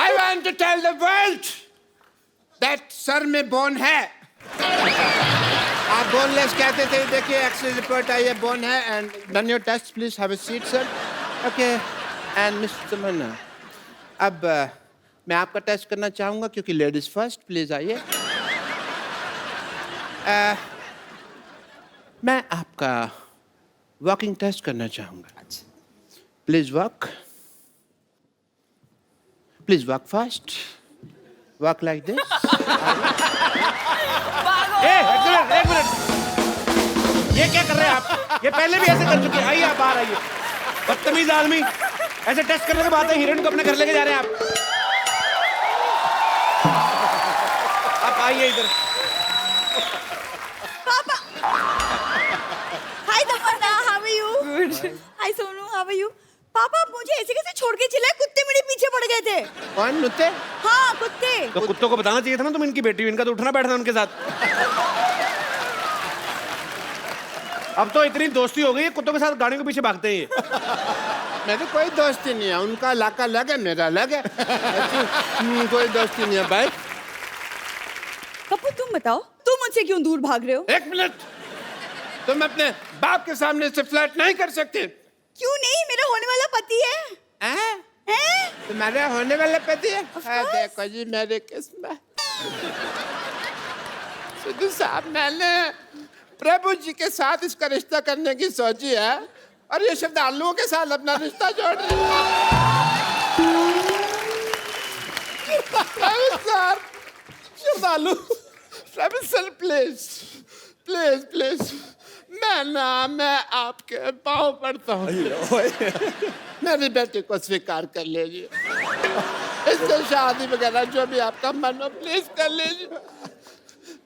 Speaker 11: I want to tell the world that sir में bone है. आप boneless कहते थे. देखिए x ray report आई है, बोन है. And done your test, please have a seat sir. Okay. And mister Tamannaah, अब मैं आपका टेस्ट करना चाहूँगा क्योंकि लेडीज फर्स्ट. प्लीज आइए. मैं आपका वॉकिंग टेस्ट करना चाहूँगा. Please walk. Please walk fast. Walk like this.
Speaker 5: एक मिनट. ये क्या कर रहे हैं आप? ये पहले भी ऐसे कर चुके हैं. आइए आप बाहर आइए. बदतमीज आदमी. ऐसे टेस्ट करने के बाद हीरोइन को अपने घर लेके जा रहे हैं आप. आप आइए इधर.
Speaker 12: Papa. Hi Tamanna, how are you? Good. Hi Sonu, how are you? पापा, आप मुझे ऐसे कैसे छोड़ के चिल्लाए? कुत्ते मेरे पीछे पड़ गए थे.
Speaker 11: कौन कुत्ते?
Speaker 12: हाँ, कुत्ते.
Speaker 5: तो कुत्तों को बताना चाहिए था ना तुम इनकी बेटी हो. इनका तो उठना बैठना उनके साथ. अब तो इतनी दोस्ती हो गई है, कुत्तों के साथ गाड़ियों के पीछे भागते हैं.
Speaker 11: मेरी कोई दोस्ती नहीं है. उनका इलाका अलग है, मेरा अलग है. कोई दोस्ती नहीं है भाई.
Speaker 12: पप्पू, तुम बताओ, तुम मुझसे क्यों दूर भाग रहे हो?
Speaker 11: एक मिनट. तुम अपने बाप के सामने से फ्लर्ट नहीं कर सकते.
Speaker 12: क्यों नहीं? मेरा होने वाला पति है. हैं?
Speaker 11: तुम्हारे होने वाला पति है? देखो जी मेरी किस्मत. सिद्धू साहब, मैंने प्रभु जी के साथ इसका रिश्ता करने की सोची है और ये श्रद्धालुओं के साथ अपना रिश्ता जोड़ रही है. श्रद्धालु, प्रभु सर प्लीज प्लीज प्लीज. मैं आपके पाँव पड़ता हूँ. मेरी बेटी को स्वीकार कर लीजिए. इससे शादी वगैरह जो भी आपका मन हो प्लीज कर लीजिए.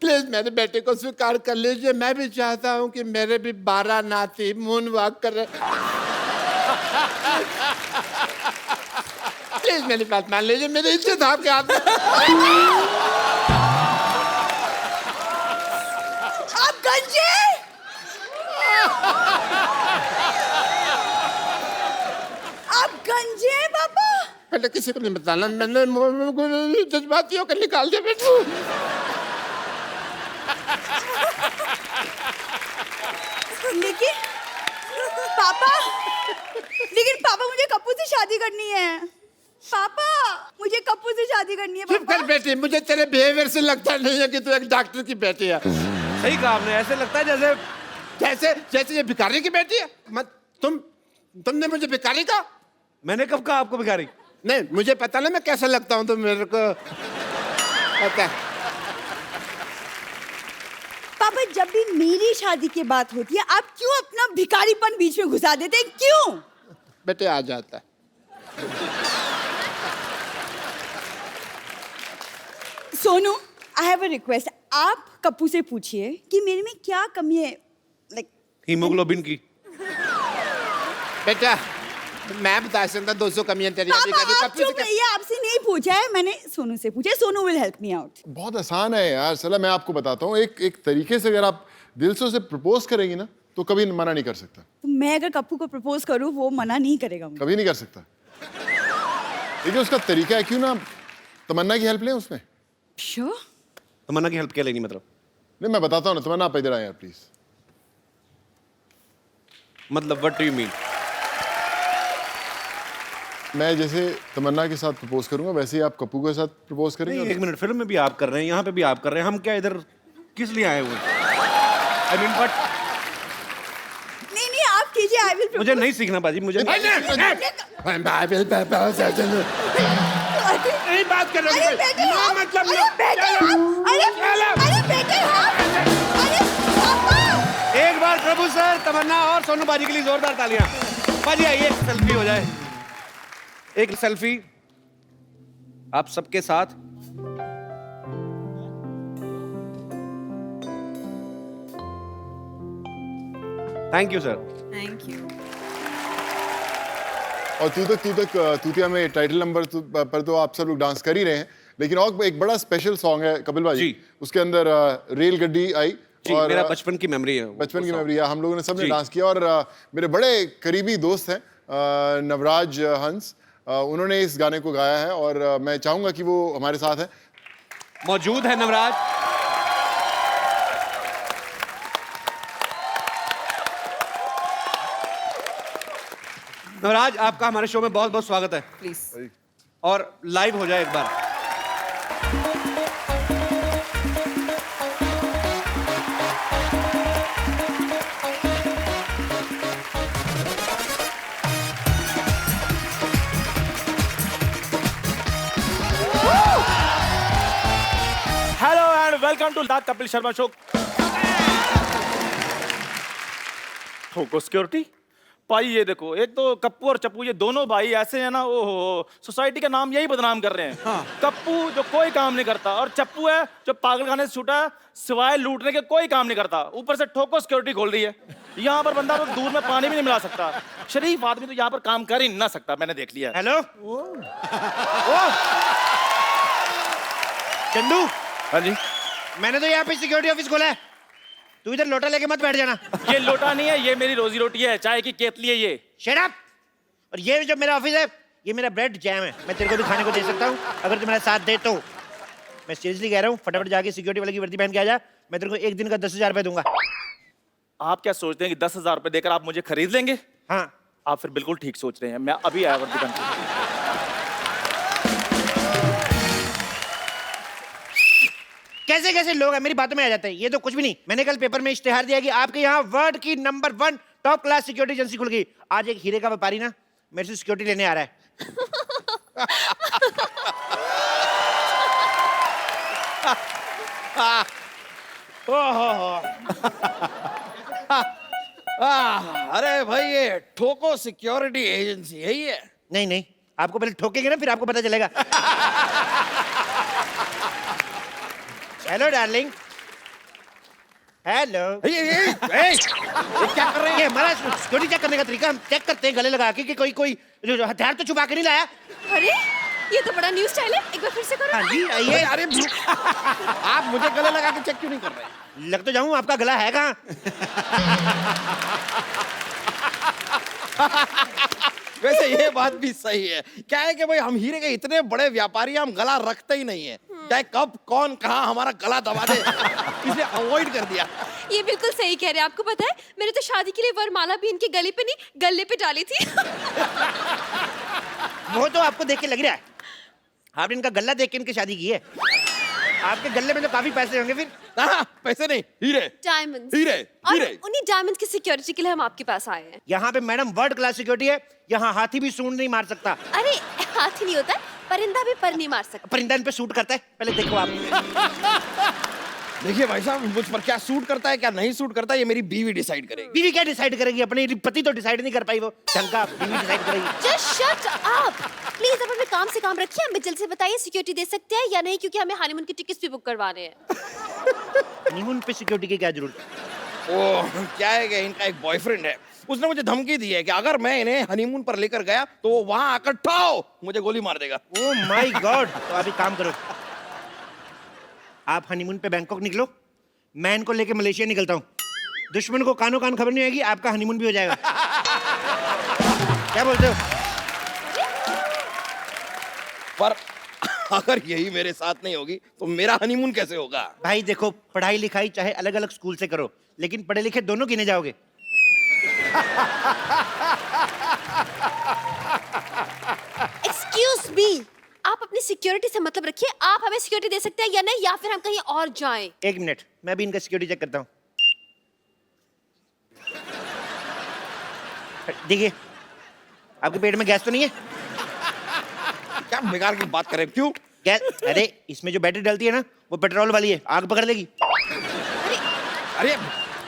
Speaker 11: प्लीज मेरी बेटी को स्वीकार कर लीजिए. मैं भी चाहता हूँ कि मेरे भी 12 नाती मून वॉक कर रहे. प्लीज मेरी बात मान लीजिए, मेरी इज्जत आपके हाथ में।
Speaker 12: आप गंजे, आप गंजे हैं पापा।
Speaker 11: पहले किसी को नहीं बताना, मैंने जज्बातियों को निकाल दिया बेटू।
Speaker 12: लेकिन पापा, लेकिन पापा मुझे कप्पू से शादी करनी है। पापा मुझे कप्पू से शादी करनी है।
Speaker 11: चुप कर बेटी, मुझे तेरे बिहेवियर से लगता नहीं है कि तू एक डॉक्टर की बेटी है।
Speaker 5: सही कहा आपने, ऐसे लगता है जैसे
Speaker 11: जैसे जैसे ये भिखारी की बेटी है। मत तुमने मुझे भिखारी कहा?
Speaker 5: मैंने कब कहा आपको भिखारी?
Speaker 11: नहीं, मुझे पता ना मैं कैसा लगता हूँ, तो मेरे को पता है।
Speaker 12: पापा जब भी मेरी शादी की बात होती है, आप क्यों अपना भिखारीपन बीच में घुसा देते हैं? क्यों?
Speaker 11: बेटे आ जाता है।
Speaker 12: सोनू, आई हैव अ रिक्वेस्ट। आप कप्पू से पूछिए कि मेरे में क्या कमी है, लाइक
Speaker 5: हीमोग्लोबिन की।
Speaker 11: बेटा मैं बता सकता 200 कमियां तेरी अभी
Speaker 12: पापा
Speaker 11: कभी
Speaker 12: आप
Speaker 11: कप्पू से
Speaker 12: चुप रहिए, आपसे नहीं पूछा है मैंने, सोनू से पूछा है। Sonu will help me out.
Speaker 1: बहुत आसान है यार, चला मैं आपको बताता हूँ। एक तरीके से अगर आप दिल से उसे प्रपोज करेंगी ना, तो कभी मना नहीं कर सकता।
Speaker 12: तो मैं अगर कप्पू को प्रपोज करूं, वो मना नहीं करेगा मुझे।
Speaker 1: कभी नहीं कर सकता। देखिए उसका तरीका है, क्यों ना तमन्ना की हेल्प लें उसमें।
Speaker 12: श्योर?
Speaker 5: तमन्ना की हेल्प क्या लेनी मतलब?
Speaker 1: नहीं मैं बताता हूँ ना, तमन्ना आप इधर आए यार प्लीज।
Speaker 5: मतलब व्हाट डू यू मीन?
Speaker 1: मैं जैसे तमन्ना के साथ प्रपोज करूंगा, वैसे ही आप कप्पू के साथ प्रपोज करेंगे।
Speaker 5: नहीं, एक मिनट, फिल्म में भी आप कर रहे हैं, यहाँ पे भी आप कर रहे हैं, हम क्या इधर किस लिए आए हुए? आई मीन बट
Speaker 12: नहीं आप कीजिए, आई विल।
Speaker 5: मुझे नहीं सीखना बाजी, मुझे नहीं
Speaker 11: बात कर रहे
Speaker 12: अरे बेटे हाँ,
Speaker 11: मतलब
Speaker 12: अरे बेटे हाँ, अरे बेटे हाँ, अरे पापा।
Speaker 5: एक बार प्रभु सर, तमन्ना और सोनू बाजी के लिए जोरदार तालियां। बाजी आइए, सेल्फी हो जाए। एक सेल्फी आप सबके साथ। Thank you sir.
Speaker 7: Thank you.
Speaker 1: और तूतिया में टाइटल नंबर पर तो आप सब लोग डांस कर ही रहे हैं, लेकिन और एक बड़ा स्पेशल सॉन्ग है कपिल भाई जी, उसके अंदर रेल गड्डी आई
Speaker 5: जी,
Speaker 1: और
Speaker 5: मेरा बचपन की मेमोरी है।
Speaker 1: बचपन की मेमोरी है, हम लोगों ने सबने डांस किया। और मेरे बड़े करीबी दोस्त हैं नवराज हंस, उन्होंने इस गाने को गाया है और मैं चाहूंगा कि वो हमारे साथ है,
Speaker 5: मौजूद है नवराज। नवराज आपका हमारे शो में बहुत बहुत स्वागत है।
Speaker 7: प्लीज।
Speaker 5: और लाइव हो जाए एक बार।
Speaker 4: Hello and welcome to the Kapil Sharma show. ठोको सिक्योरिटी भाई, ये देखो, एक तो कप्पू और चप्पू, ये दोनों भाई ऐसे हैं ना, ओहो, सोसाइटी का नाम यही बदनाम कर रहे हैं। कप्पू जो कोई काम नहीं करता, और चप्पू है जो पागलखाने से छूटा है, सिवाय लूटने के कोई काम नहीं करता। ऊपर से ठोको सिक्योरिटी खोल रही है। यहाँ पर बंदा तो दूध में पानी भी नहीं मिला सकता। शरीफ आदमी तो यहाँ पर काम कर ही ना सकता, मैंने देख लिया।
Speaker 5: हेलो चंदू।
Speaker 4: हाँ जी,
Speaker 5: मैंने तो यहाँ पे सिक्योरिटी ऑफिस खोला है, तू इधर लोटा लेके मत बैठ जाना।
Speaker 4: ये लोटा नहीं है, ये मेरी रोजी रोटी है, चाय की केतली है ये।
Speaker 5: Shut up. और ये जो मेरा ऑफिस है, ये मेरा ब्रेड जैम है, मैं तेरे को भी खाने को दे सकता हूँ अगर तू मेरा साथ दे तो। मैं सीरियसली कह रहा हूँ, फटाफट जाके सिक्योरिटी वाले की वर्दी पहन के आ जा, मैं तेरे को एक दिन का 10,000 रुपए दूंगा।
Speaker 4: आप क्या सोचते हैं कि 10,000 रुपए देकर आप मुझे खरीद लेंगे?
Speaker 5: हाँ,
Speaker 4: आप फिर बिल्कुल ठीक सोच रहे हैं। मैं अभी आया वर्दी पहन के।
Speaker 5: कैसे कैसे लोग हैं, मेरी बातों में आ जाते हैं। ये तो कुछ भी नहीं, मैंने कल पेपर में इश्तेहार दिया कि आपके यहाँ वर्ल्ड की number 1 top class security agency खुल गई। आज एक हीरे का व्यापारी ना मेरे से सिक्योरिटी लेने आ रहा है।
Speaker 10: अरे भाई ये ठोको सिक्योरिटी एजेंसी है ये?
Speaker 5: नहीं नहीं, आपको पहले ठोकेंगे ना, फिर आपको पता चलेगा। Hello darling, hello.
Speaker 10: ये क्या कर रहे हैं?
Speaker 5: ये हमारा सिक्योरिटी चेक करने का तरीका, हम चेक करते हैं गले लगा के कि कोई जो हथियार तो छुपा के नहीं लाया।
Speaker 12: अरे ये तो बड़ा न्यू स्टाइल है, एक बार फिर से करो।
Speaker 5: हाँ जी, आइए।
Speaker 10: अरे आप मुझे गले लगा के चेक क्यों नहीं कर रहे?
Speaker 5: लग तो जाऊं, आपका गला है कहाँ?
Speaker 10: वैसे ये बात भी सही है। क्या है कि भाई हम हीरे के इतने बड़े व्यापारी, हम गला रखते ही नहीं है। चाहे कब कौन कहाँ हमारा गला दबा दे, इसलिए अवॉइड कर दिया।
Speaker 12: ये बिल्कुल सही कह रहे हैं। आपको पता है मैंने तो शादी के लिए वरमाला भी इनके गले पे नहीं गले पे डाली थी।
Speaker 5: वो तो आपको देख के लग रहा है, आपने इनका गला देख के इनकी शादी की है। आपके गले में तो काफी पैसे होंगे फिर।
Speaker 10: पैसे नहीं, हीरे।
Speaker 12: डायमंड्स।
Speaker 10: हीरे,
Speaker 12: और
Speaker 10: हीरे।
Speaker 12: उन्हीं डायमंड्स की सिक्योरिटी के लिए हम आपके पास आए हैं।
Speaker 5: यहाँ पे मैडम वर्ल्ड क्लास सिक्योरिटी है, यहाँ हाथी भी सूंड नहीं मार सकता।
Speaker 12: अरे हाथी नहीं होता है, परिंदा भी पर नहीं मार सकता।
Speaker 5: परिंदा इन पे सूट करता है, पहले देखो आप।
Speaker 10: देखिए भाई साहब, मुझ पर क्या सूट करता है क्या नहीं सूट करता है ये मेरी बीवी डिसाइड करेगी।
Speaker 5: बीवी क्या डिसाइड करेगी? अपने पति तो डिसाइड नहीं कर पाई, वो ढंग का बीवी डिसाइड करेगी।
Speaker 12: Just shut up please. अब हमें काम से काम रखिए, हमें जल्दी से बताइए सिक्योरिटी दे सकते हैं या नहीं, क्योंकि हमें हनीमून की टिकट्स भी बुक करवाने हैं।
Speaker 5: हनीमून पे सिक्योरिटी की क्या जरूरत?
Speaker 10: ओह, क्या है कि इनका एक बॉयफ्रेंड है, उसने मुझे धमकी दी है कि अगर मैं इन्हें हनीमून पर लेकर गया तो वो वहां आकर ठाओ मुझे गोली मार देगा।
Speaker 5: Oh my God. तो अभी काम करो, आप हनीमून पे बैंकॉक निकलो, मैं इनको लेके मलेशिया निकलता हूँ। दुश्मन को कानो कान खबर नहीं आएगी, आपका हनीमून भी हो जाएगा। क्या बोलते हो?
Speaker 10: पर अगर यही मेरे साथ नहीं होगी तो मेरा हनीमून कैसे होगा?
Speaker 5: भाई देखो, पढ़ाई लिखाई चाहे अलग अलग स्कूल से करो, लेकिन पढ़े लिखे दोनों गिने जाओगे।
Speaker 12: एक्सक्यूज मी, आप अपनी सिक्योरिटी से मतलब रखिए। आप हमें सिक्योरिटी दे सकते हैं या नहीं, या फिर हम कहीं और जाएं।
Speaker 5: एक मिनट, मैं भी इनका सिक्योरिटी चेक करता हूँ। देखिए, आपके पेट में गैस तो नहीं है?
Speaker 10: क्या बेकार की बात करें? क्यों
Speaker 5: गैस? अरे इसमें जो बैटरी डलती है ना, वो पेट्रोल वाली है, आग पकड़ लेगी।
Speaker 10: अरे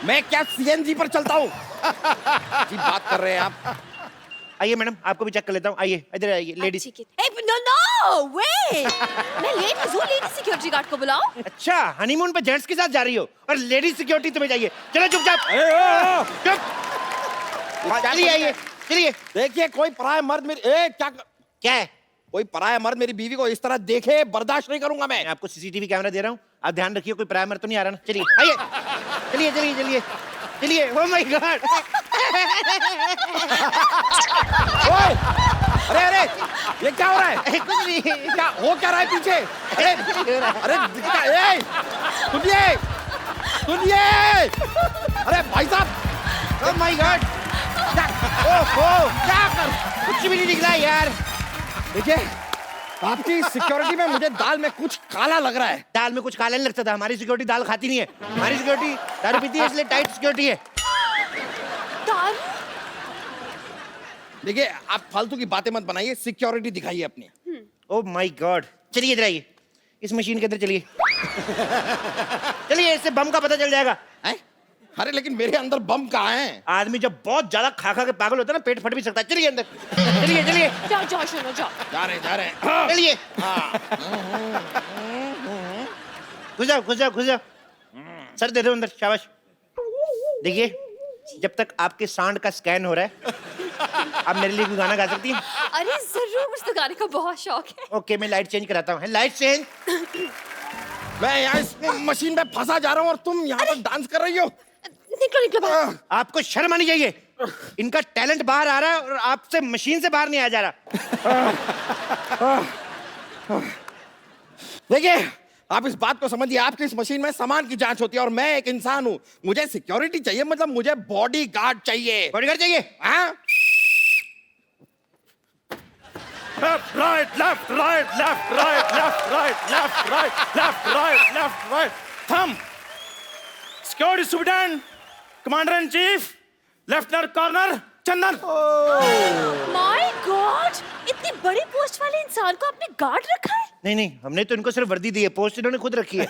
Speaker 10: मैं क्या सीएनजी पर चलता हूँ? जी बात कर रहे हैं आप।
Speaker 5: आइए मैडम, आपको भी चेक कर लेता हूँ। आइए इधर आइए, लेडीज।
Speaker 12: नो नो वे, मैं लेडीज हूँ, लेडीज सिक्योरिटी गार्ड को बुलाओ।
Speaker 5: अच्छा, हनीमून पे जेंट्स के साथ जा रही हो और लेडीज सिक्योरिटी तुम्हें चाहिए? चलो चुपचाप चलिए, आइए चलिए।
Speaker 10: देखिए, कोई पराया मर्द मेरी क्या
Speaker 5: है?
Speaker 10: कोई पराया मर्द मेरी बीवी को इस तरह देखे बर्दाश्त नहीं करूंगा मैं।
Speaker 5: आपको सीसीटीवी कैमरा दे रहा हूँ, आप ध्यान रखिए कोई पराया मर्द तो नहीं आ रहा ना। चलिए आइए, चलिए चलिए चलिए चलिए। Oh my God.
Speaker 10: अरे अरे, ये क्या हो रहा है?
Speaker 5: कुछ नहीं।
Speaker 10: क्या हो क्या रहा है पीछे? अरे सुनिए सुनिए। अरे भाई साहब,
Speaker 5: ओह माय गॉड। ओहो, क्या कर, कुछ भी नहीं निकला यार।
Speaker 10: देखिए, आपकी सिक्योरिटी में मुझे दाल में कुछ काला लग रहा है।
Speaker 5: दाल में कुछ काला नहीं लगता था, हमारी सिक्योरिटी दाल खाती नहीं है। हमारी सिक्योरिटी दारू पीती है, इसलिए टाइट सिक्योरिटी है।
Speaker 12: दारू?
Speaker 10: देखिए, आप फालतू की बातें मत बनाइए, सिक्योरिटी दिखाइए अपनी।
Speaker 5: Oh my God. चलिए इधर आइए, इस मशीन के अंदर चलिए। चलिए, इससे बम का पता चल जाएगा।
Speaker 10: अरे लेकिन मेरे अंदर बम कहाँ है?
Speaker 5: आदमी जब बहुत ज्यादा खा खा के पागल होता है ना, पेट फट भी सकता है। चलिए अंदर, चलिए चलिए।
Speaker 12: जाओ जाओ, सुनो जाओ।
Speaker 10: जा रहे हैं।
Speaker 5: चलिए, घुस जाओ घुस जाओ घुस जाओ। सर दे दो अंदर, शाबाश। देखिए, जब तक आपके सांड का स्कैन हो रहा है, आप मेरे लिए भी गाना गा सकती हैं।
Speaker 12: अरे जरूर, मुझे तो गाने का बहुत शौक है।
Speaker 5: ओके, मैं लाइट चेंज कराता हूँ। Light change.
Speaker 10: मैं यहाँ इस मशीन में फंसा जा रहा हूँ और तुम यहाँ पर डांस कर रही हो।
Speaker 12: निकलो निकलो बाहर।
Speaker 5: आपको शर्म आनी चाहिए। इनका टैलेंट बाहर आ रहा है और आपसे मशीन से बाहर नहीं आ जा रहा।
Speaker 10: देखिए, आप इस बात को समझिए, आपकी इस मशीन में सामान की जांच होती है और मैं एक इंसान हूँ। मुझे सिक्योरिटी चाहिए, मतलब मुझे बॉडी गार्ड चाहिए।
Speaker 5: बॉडी गार्ड चाहिए?
Speaker 10: हाँ।
Speaker 4: Left, right, left, right, left, right, left, right, left, right, left, right, left, right. Thumb. Security Superintendent, Commander in Chief, Lieutenant Colonel Chandan.
Speaker 12: My God, इतनी बड़ी पोस्ट वाले इंसान को आपने गार्ड रखा है?
Speaker 5: नहीं नहीं, हमने तो इनको सिर्फ वर्दी दी है, पोस्ट इन्होंने खुद रखी है।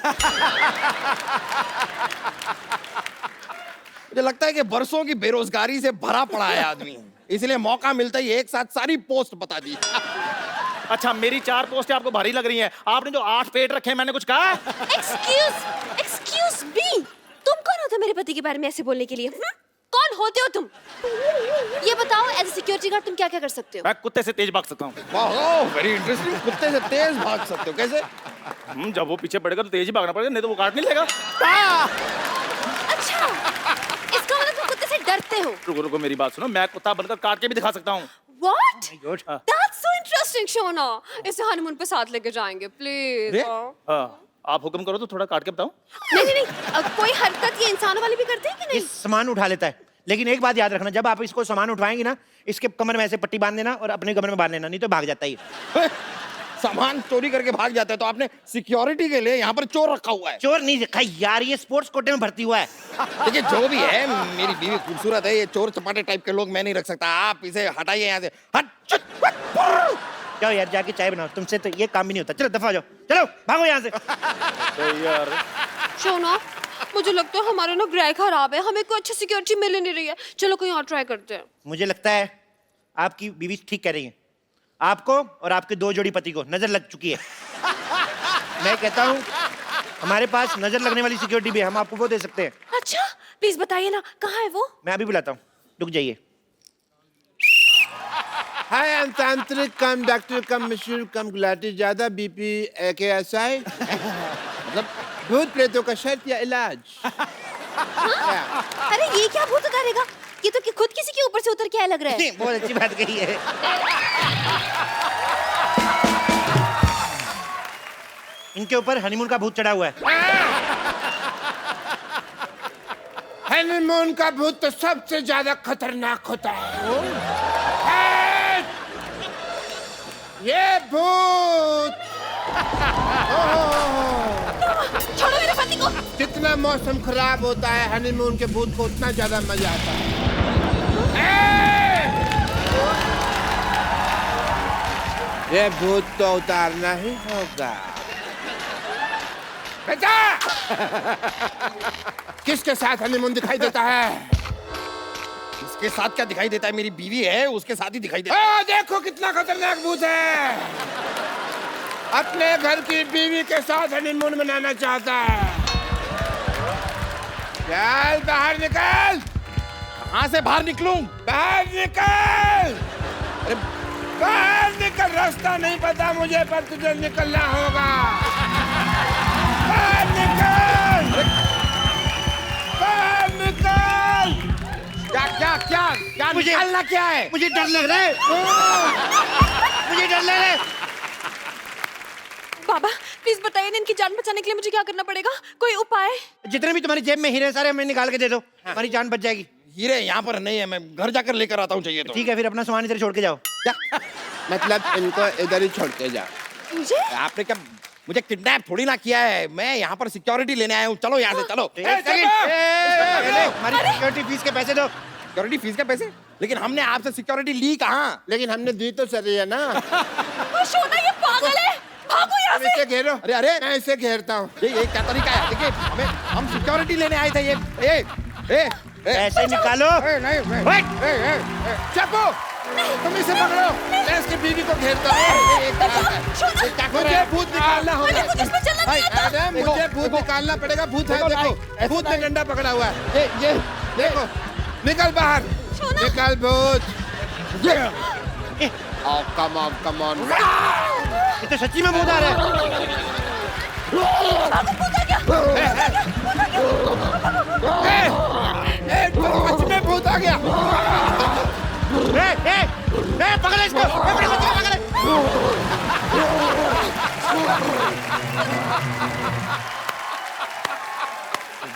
Speaker 10: मुझे लगता है कि बरसों की बेरोजगारी से भरा पड़ा है आदमी, इसलिए मौका मिलता ही एक साथ सारी पोस्ट बता दी।
Speaker 4: अच्छा, मेरी 4 पोस्टें आपको भारी लग रही हैं। आपने जो 8 पेट रखे हैं, मैंने कुछ कहा?
Speaker 12: एक्सक्यूज मी, तुम कौन हो था मेरे पति के बारे में ऐसे बोलने के लिए? कौन होते हो तुम? ये बताओ, एज ए सिक्योरिटी गार्ड तुम क्या क्या कर सकते हो?
Speaker 4: मैं कुत्ते से तेज भाग सकता हूँ।
Speaker 10: वाह, वेरी इंटरेस्टिंग। कुत्ते से तेज भाग सकते हो, कैसे?
Speaker 4: जब वो पीछे पड़ेगा तो तेज ही भागना पड़ेगा, नहीं तो वो काट नहीं लेगा।
Speaker 12: अच्छा, इसका मतलब तुम कुत्ते से डरते हो?
Speaker 4: रुको रुको, मेरी बात सुनो, मैं कुत्ता बनकर काट के भी दिखा सकता हूँ।
Speaker 12: What?
Speaker 4: हाँ।
Speaker 12: That's so interesting, Shona. इसे हनीमून पे साथ लेके जाएंगे, प्लीज।
Speaker 4: हाँ, आप हुक्म करो तो थोड़ा काट के बताऊं।
Speaker 12: नहीं नहीं नहीं, कोई हरकत ये इंसानों वाली भी करते हैं कि नहीं?
Speaker 13: ये सामान उठा लेता है, लेकिन एक बात याद रखना, जब आप इसको सामान उठवाएंगे ना, इसके कमर में ऐसे पट्टी बांध देना और अपने कमर में बांध लेना, नहीं तो भाग जाता है।
Speaker 10: सामान चोरी करके भाग जाते हैं, तो आपने सिक्योरिटी के लिए यहाँ पर चोर रखा हुआ है?
Speaker 13: चोर नहीं रखा यार, ये स्पोर्ट्स कोटे में भर्ती हुआ है।
Speaker 10: देखिए जो भी है, मेरी बीवी खूबसूरत है, ये चोर चपाटे टाइप के लोग मैं नहीं रख सकता। आप इसे हटाइए यहाँ से। हट।
Speaker 13: जाओ यार, जाके चाय बनाओ, तुमसे तो ये काम भी नहीं होता। चलो दफा जाओ, चलो भागो यहाँ से।
Speaker 4: यार
Speaker 12: शोना, मुझे लगता है हमारे ना ग्रह खराब है, हमें कोई अच्छी सिक्योरिटी मिल नहीं रही है। चलो कहीं और ट्राई करते हैं।
Speaker 13: मुझे लगता है आपकी बीवी ठीक कह रही है, आपको और आपके 2 जोड़ी पति को नजर लग चुकी है। मैं कहता हूँ हमारे पास नजर लगने वाली सिक्योरिटी भी है, हम आपको वो दे सकते हैं।
Speaker 12: अच्छा, प्लीज बताइए ना, कहाँ है वो?
Speaker 13: मैं अभी बुलाता हूँ, रुक जाइए।
Speaker 11: हाय, आई एम तांत्रिक कम डॉक्टर कम मशहूर कम गुलाटी, ज्यादा बीपी AKSI, मतलब भूत प्रेतों का शर्त या इलाज।
Speaker 12: अरे ये क्या भूत उतारेगा? ये तो खुद किसी के ऊपर से उतर के आया लग रहा है।
Speaker 13: बहुत अच्छी बात कही है। इनके ऊपर हनीमून का भूत चढ़ा हुआ है।
Speaker 11: हनीमून का भूत तो सबसे ज्यादा खतरनाक होता है। ये भूत
Speaker 12: छोड़ो मेरे पति को।
Speaker 11: जितना मौसम खराब होता है, हनीमून के भूत को उतना ज्यादा मजा आता है। ये भूत तो उतारना ही होगा। बेटा, किसके साथ हनीमून दिखाई देता है?
Speaker 10: इसके साथ क्या दिखाई देता है? मेरी बीवी है, उसके साथ ही दिखाई देता है।
Speaker 11: देखो कितना खतरनाक भूत है। अपने घर की बीवी के साथ हनीमून मनाना चाहता है। चल बाहर निकल।
Speaker 10: कहाँ से बाहर निकलूं?
Speaker 11: बाहर निकल। अरे बाहर निकल, रास्ता नहीं पता मुझे, पर तुझे निकलना होगा। बाहर निकल, बाहर निकल।
Speaker 10: क्या क्या क्या क्या निकालना क्या है?
Speaker 13: मुझे डर लग रहा है। मुझे डर लग रहा है।
Speaker 12: बाबा प्लीज बताइए ना, इनकी जान बचाने के लिए मुझे क्या करना पड़ेगा? कोई उपाय?
Speaker 13: जितने भी तुम्हारी जेब में हीरे सारे हमें निकाल के दे दो, हमारी जान बच जाएगी।
Speaker 10: हीरे यहाँ पर नहीं है, मैं घर जाकर लेकर आता हूँ, चाहिए तो।
Speaker 13: ठीक है, फिर अपना सामान इधर छोड़ के जाओ।
Speaker 11: मतलब इनको इधर ही छोड़ के जा।
Speaker 12: मुझे?
Speaker 10: आपने क्या मुझे किडनैप थोड़ी ना किया है, मैं यहाँ पर सिक्योरिटी लेने आया हूँ। चलो यहाँ से, चलो।
Speaker 13: हमारी सिक्योरिटी फीस के पैसे दो।
Speaker 10: सिक्योरिटी फीस के पैसे? लेकिन हमने आपसे सिक्योरिटी ली कहाँ?
Speaker 11: लेकिन हमने दी तो सही है ना।
Speaker 12: शोना ये पागल है, भागो यहाँ से।
Speaker 11: इसे घेरो।
Speaker 10: अरे अरे,
Speaker 11: मैं इसे घेरता हूँ।
Speaker 10: ये क्या तरीका है? देखिए, हम सिक्योरिटी लेने आए थे। ये
Speaker 13: पैसे निकालो।
Speaker 11: नहीं, चाकू, तुम इसे पकड़ो। मैं इसकी बीवी को घेरता हूँ। मुझे भूत निकालना होगा। अरे मुझे भूत निकालना पड़ेगा। भूत है, देखो, भूत ने डंडा पकड़ा हुआ है। ये देखो, निकल बाहर, निकल भूत। Come on.
Speaker 13: ये तो सच्ची में भूत आ रहा है।
Speaker 11: सच में भूत आ गया।
Speaker 13: पकड़ो इसको, अपने बच्चे को पकड़ो।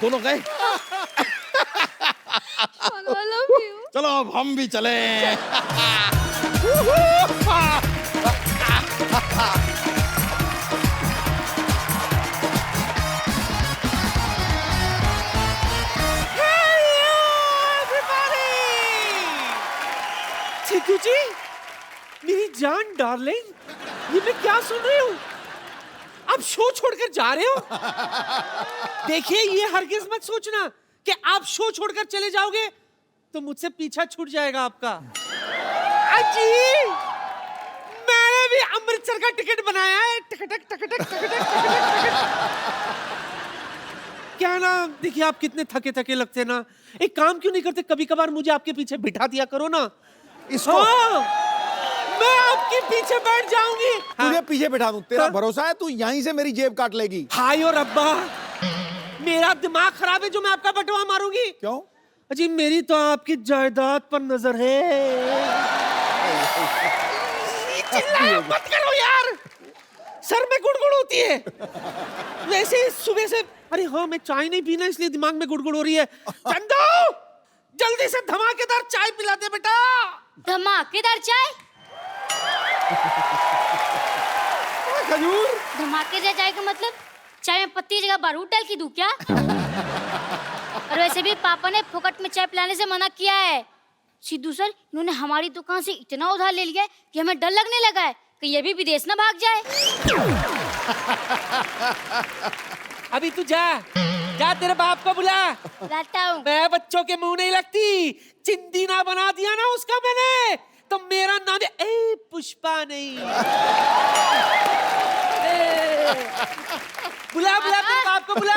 Speaker 10: दोनों गए। चलो अब हम भी चले।
Speaker 2: चिकू जी, मेरी जान डार्लिंग, ये मैं क्या सुन रही हूँ? आप शो छोड़कर जा रहे हो? देखिए, ये हरगिज मत सोचना कि आप शो छोड़कर चले जाओगे तो मुझसे पीछा छूट जाएगा आपका। अजी, मैंने भी अमृतसर का टिकट बनाया है। टकटक टकटक टकटक टकटक टकटक। क्या है ना, देखिए आप कितने थके थके लगते हैं ना, एक काम क्यों नहीं करते, कभी कभार मुझे आपके पीछे बिठा दिया करो ना।
Speaker 6: इसको
Speaker 2: हाँ, मैं आपके पीछे बैठ जाऊंगी।
Speaker 6: तुझे पीछे बैठा दूं, तेरा भरोसा है? तू यहीं से मेरी जेब काट लेगी।
Speaker 2: हाय और अब्बा, मेरा दिमाग खराब है जो मैं आपका बटवा मारूंगी।
Speaker 6: क्यों?
Speaker 2: अजी मेरी तो आपकी जायदाद पर नजर है। चिल्लाया मत करो यार, सर में गुड़गुड़ होती है। वैसे ही सुबह से, अरे हाँ मैं चाय नहीं पीना इसलिए दिमाग में गुड़गुड़ हो रही है। चंदू जल्दी से धमाकेदार चाय पिला दे बेटा।
Speaker 3: धमाकेदार चाय?
Speaker 6: खजूर
Speaker 3: धमाकेदार चाय का मतलब चाय में पत्ती की जगह बारूद डाल के दूं क्या? और वैसे भी पापा ने फोकट में चाय पिलाने से मना किया है। सिद्धू सर, इन्होंने हमारी दुकान से इतना उधार ले लिया है कि हमें डर लगने लगा है कि ये भी विदेश ना भाग जाए।
Speaker 2: अभी तू जा, जा तेरे बाप को बुला।
Speaker 3: लाता हूँ।
Speaker 2: मैं बच्चों के मुंह नहीं लगती, चिंदी ना बना दिया ना उसका मैंने, तो मेरा नाम है पुष्पा नहीं। बुला बुला तेरे बाप को बुला।